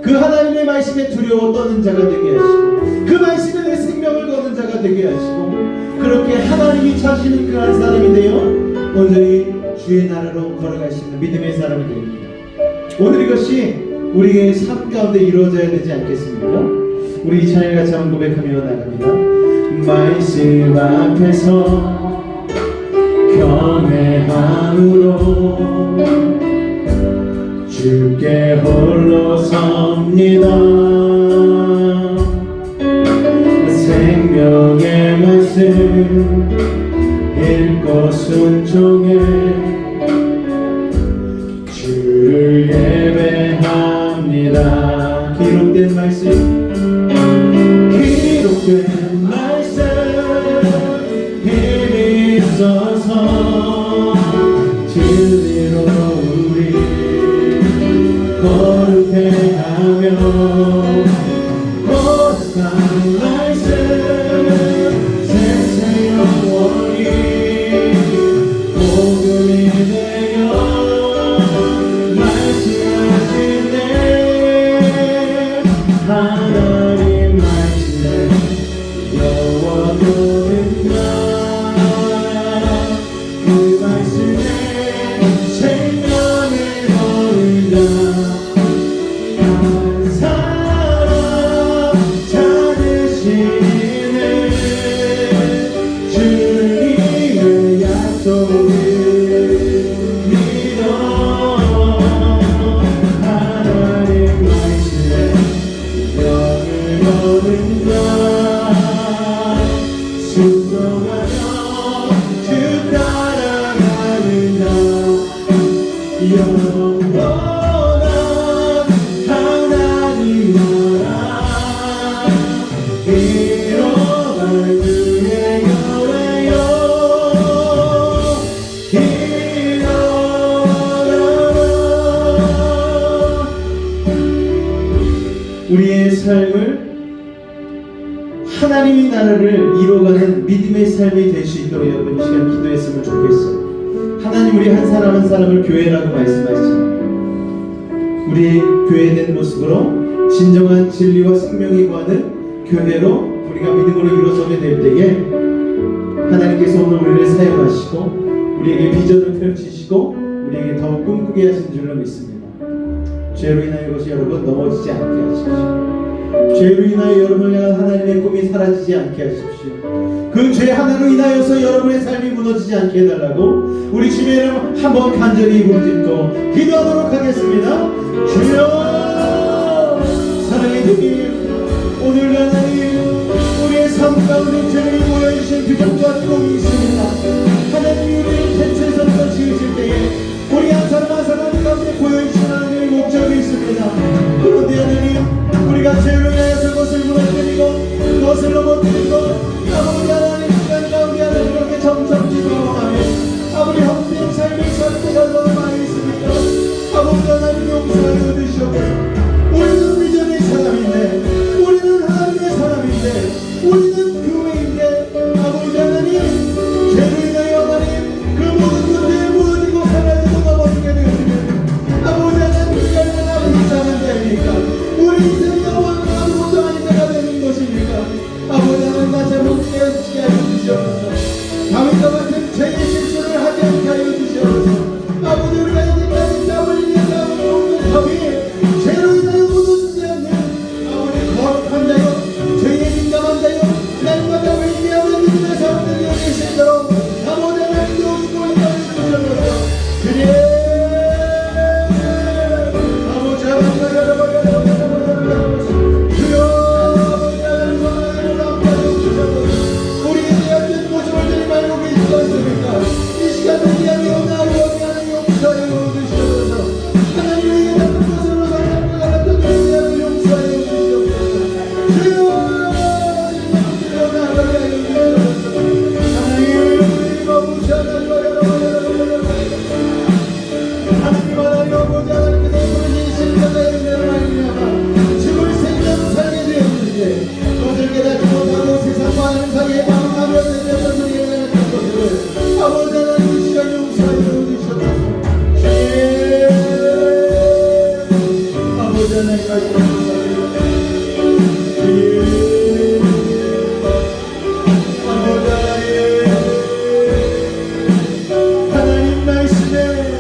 그 하나님의 말씀에 두려워 떠는 자가 되게 하시고 그 말씀에 내 생명을 거는 자가 되게 하시고 그렇게 하나님이 찾으시는 그한 사람이 되어 온전히 주의 나라로 걸어갈 수 있는 믿음의 사람이 됩니다. 오늘 이것이 우리의 삶 가운데 이루어져야 되지 않겠습니까? 우리 이 찬양을 같이 한번 고백하며 나갑니다. 말씀 앞에서 경외함으로 주께 홀로 섭니다. 생명의 말씀 읽고 순종해 주를 예배합니다. 기록된 말씀 힘이 있어서 진리로 우리 거룩해 하며 거룩한 말씀 생생 영원히 복음이 되어 말씀하시네. 하나님 말씀에 영원토록 그 말씀에 생명을 거두자. 한 사람 찾으시는 주님의 약속을 믿어. 하나님 말씀에 영을 거둔다. 순종하며 주 따라가는 자 영원한 하나님 나라 이뤄갈 주의 교회여 일어나라. 우리의 삶을 하나님의 나라를 이루어가는 믿음의 삶이 될 수 있도록 여러분 이 시간 기도했으면 좋겠어요. 하나님 우리 한 사람 한 사람을 교회라고 말씀하시죠. 우리의 교회된 모습으로 진정한 진리와 생명이 구하는 교회로 우리가 믿음으로 일어서게 될 때에 하나님께서 오늘 우리를 사용하시고 우리에게 비전을 펼치시고 우리에게 더욱 꿈꾸게 하신 줄로 믿습니다. 죄로 인하여 이것이 여러분 넘어지지 않게 하십시오. 죄로 인하여 여러분을 향한 하나님의 꿈이 사라지지 않게 하십시오. 그 죄 하나로 인하여서 여러분의 삶이 무너지지 않게 해달라고 우리 주님의 이름 한번 간절히 부르짖고 기도하도록 하겠습니다. 주여, 사랑의 주님, 오늘 하나님 우리의 삶 가운데 죄를 모여주신 규정과 꿈이 있습니다. 하나님 우리를 태초에서부터 지으실 때에 우리 한 사람 한 사람 가운데 보여주신 하나님의 목적이 있습니다. 그런데 하나님 우리가 죄로 인하여서 그것을 무너뜨리고 그것을 넘어뜨리고 아버지 하나님 시간 가운데 하나님 이렇게 점점 지나가며 아버지 헛된 삶을 살 때가 얼마나 많이 있습니까? 아버지 하나님 용서하여 주시옵소서. 우리는 비전의 사람인데 우리는 하나님의 사람인데 우리는 교회인데 아버지 하나님 죄로 인하여 하나님 그 모든 문제에 무너지고 사라지고 넘어지게 되었으면 아버지 하나님 우리가 얼마나 불쌍한 자입니까? 우리 인생이 아무것도 아닌 자가 되는 것입니까? 아버지 하나님 다시 한번 깨어지게 하여 주시옵소서. 다윗과 같은 죄의 실수를 하지 않게 하여 주시옵소서. 아버지 우리가 이제까지 땀을 흘려 땀을 먹는 법이 죄로 인하여 무너지지 않는 아버지 거룩한 자요 죄에 민감한 자요 날마다 회개하는 믿음의 사람들이 여기 있도록 아버지 하나님 도우시고 인도해 주시옵소서. 그래 아버지 하나님 여러분 주여 아버지 하나님 함께 하여 주시옵소서. 우리에 대한 모습을 들이 말고 계시지 않습니까? 이 시간을 위하여 나아가게 하는 용서하여 주시옵소서. 하나님의 나쁜 것으로 살아가는 같은 우리에 대한 용서하여 주시옵소서. 주여 주여 나아가게 하여 주시옵소서. 하나님 우리 너무 잘하여 하나님 하나님 아버지 하나님께서 부르신 신자의 은혜를 말미암아 죽을 생명 살게 되었는데 그것을 깨닫지 못하고 세상과 하나님 사이에 방황하며 되었던 우리의 연약한 것들을 아버지 하나님 이 시간 용서하여 주시옵소서. 주님 아버지 하나님 말씀하셨습니다.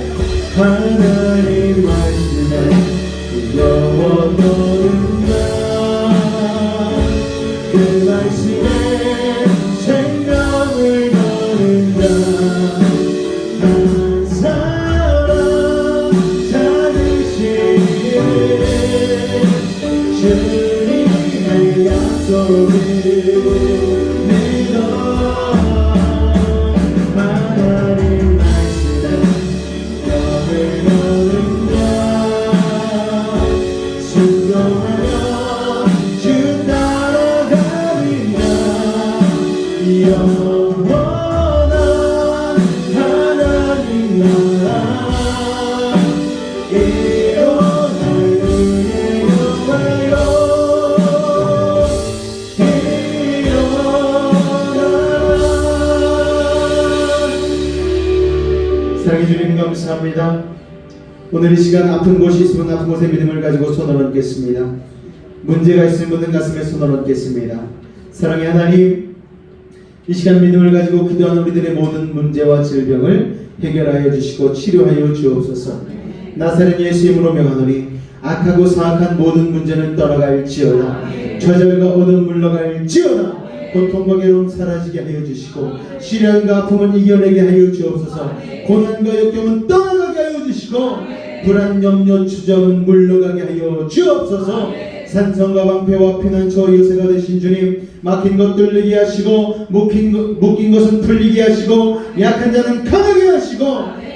아버지 하나님 말씀에 영원토록 그 말씀에 생명을 거는다. 한 사람 찾으시기에 주님의 약속을 믿어 하나님 말씀에 영을 거는다. 순종하며 주 따라가리라. 영원한 하나님 나라 일어날 은혜 영광로 일어나라. 사랑해 주님 감사합니다. 오늘 이 시간 아픈 곳이 있으면 아픈 곳에 믿음을 가지고 손을 얹겠습니다. 문제가 있으면 모든 가슴에 손을 얹겠습니다. 사랑의 하나님, 이 시간 믿음을 가지고 기도하는 우리들의 모든 문제와 질병을 해결하여 주시고 치료하여 주옵소서. 나사렛 예수 이름으로 명하노니 악하고 사악한 모든 문제는 떠나갈지어다. 좌절과 어둠 물러갈지어다. 고통과 괴로움 사라지게 하여 주시고 시련과 아픔은 이겨내게 하여 주옵소서. 고난과 역경은 떠나가게 하여 주시고 불안, 염려, 추정은 물러가게 하여 주옵소서. 산성과 방패와 피난처 요새가 되신 주님, 막힌 것 뚫리게 하시고 묶인 것은 풀리게 하시고 약한 자는 강하게 하시고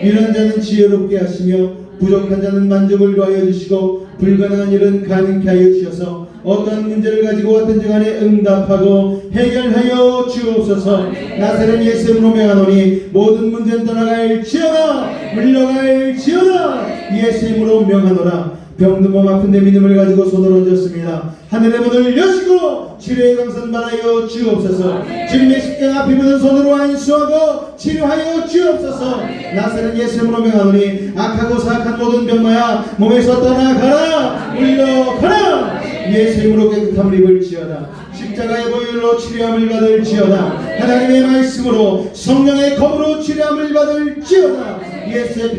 유난 자는 지혜롭게 하시며 부족한 자는 만족을 더하여 주시고 불가능한 일은 가능케 하여 주셔서 어떤 문제를 가지고 왔든지 간에 응답하고 해결하여 주옵소서. 나사렛 예수 이름으로 명하노니 모든 문제는 떠나갈지어다. 물러갈지어다. 예수 이름으로 명하노라. 병든 몸 아픈 데 믿음을 가지고 손을 얹었습니다. 하늘의 문을 여시고 치료의 강선 말하여 주옵소서. 주님의 십자가 피 묻은 손으로 안수하고 치료하여 주옵소서. 나사렛 예수 이름으로 명하노니 악하고 사악한 모든 병마야 몸에서 떠나가라. 물러가라. 예수의 이름으로 깨끗함을 입을지어다. 십자가의 보혈로 치료함을 받을지어다. 하나님의 말씀으로 성령의 검으로 치료함을 받을지어다. 예수의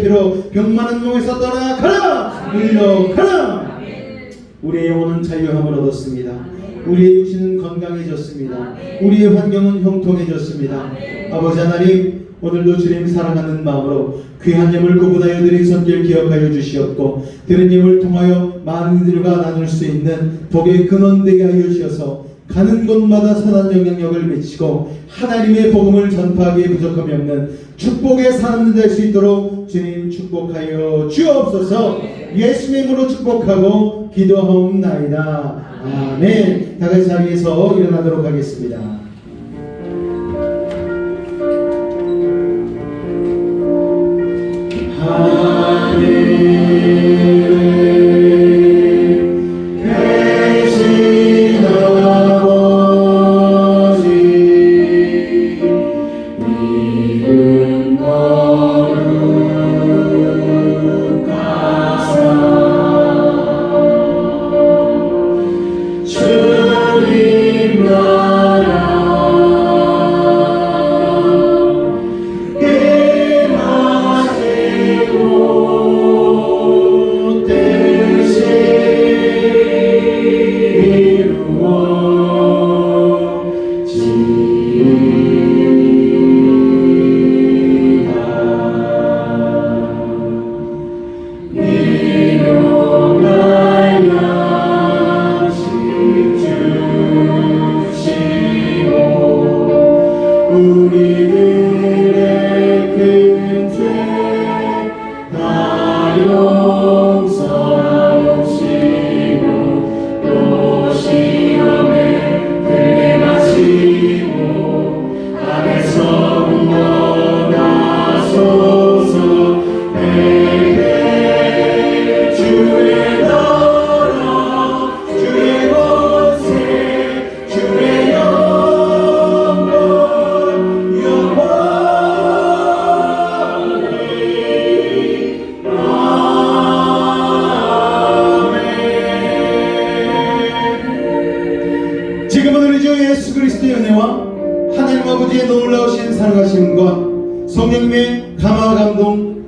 피로 병 많은 몸에서 떠나가라. 물러가라. 우리의 영혼은 자유함을 얻었습니다. 우리의 육신은 건강해졌습니다. 우리의 환경은 형통해졌습니다. 아버지 하나님, 오늘도 주님 사랑하는 마음으로 귀한 예물 구분하여 드린 손길 기억하여 주시옵고, 드린 예물 통하여 많은 이들과 나눌 수 있는 복의 근원 되게 하여 주셔서 가는 곳마다 선한 영향력을 미치고 하나님의 복음을 전파하기에 부족함이 없는 축복의 사람들 될 수 있도록 주님 축복하여 주옵소서. 예수님의 이름으로 축복하고 기도하옵나이다. 아멘. 다 같이 자리에서 일어나도록 하겠습니다. 성령님의 감화 감동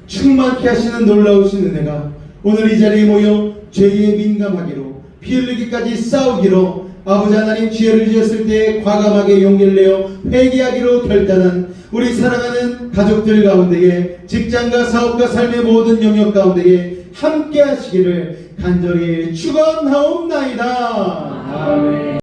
충만케 하시는 놀라우신 은혜가 오늘 이 자리에 모여 죄에 민감하기로 피 흘리기까지 싸우기로 아버지 하나님 죄를 지었을 때 과감하게 용기를 내어 회개하기로 결단한 우리 사랑하는 가족들 가운데에 직장과 사업과 삶의 모든 영역 가운데에 함께 하시기를 간절히 축원하옵나이다.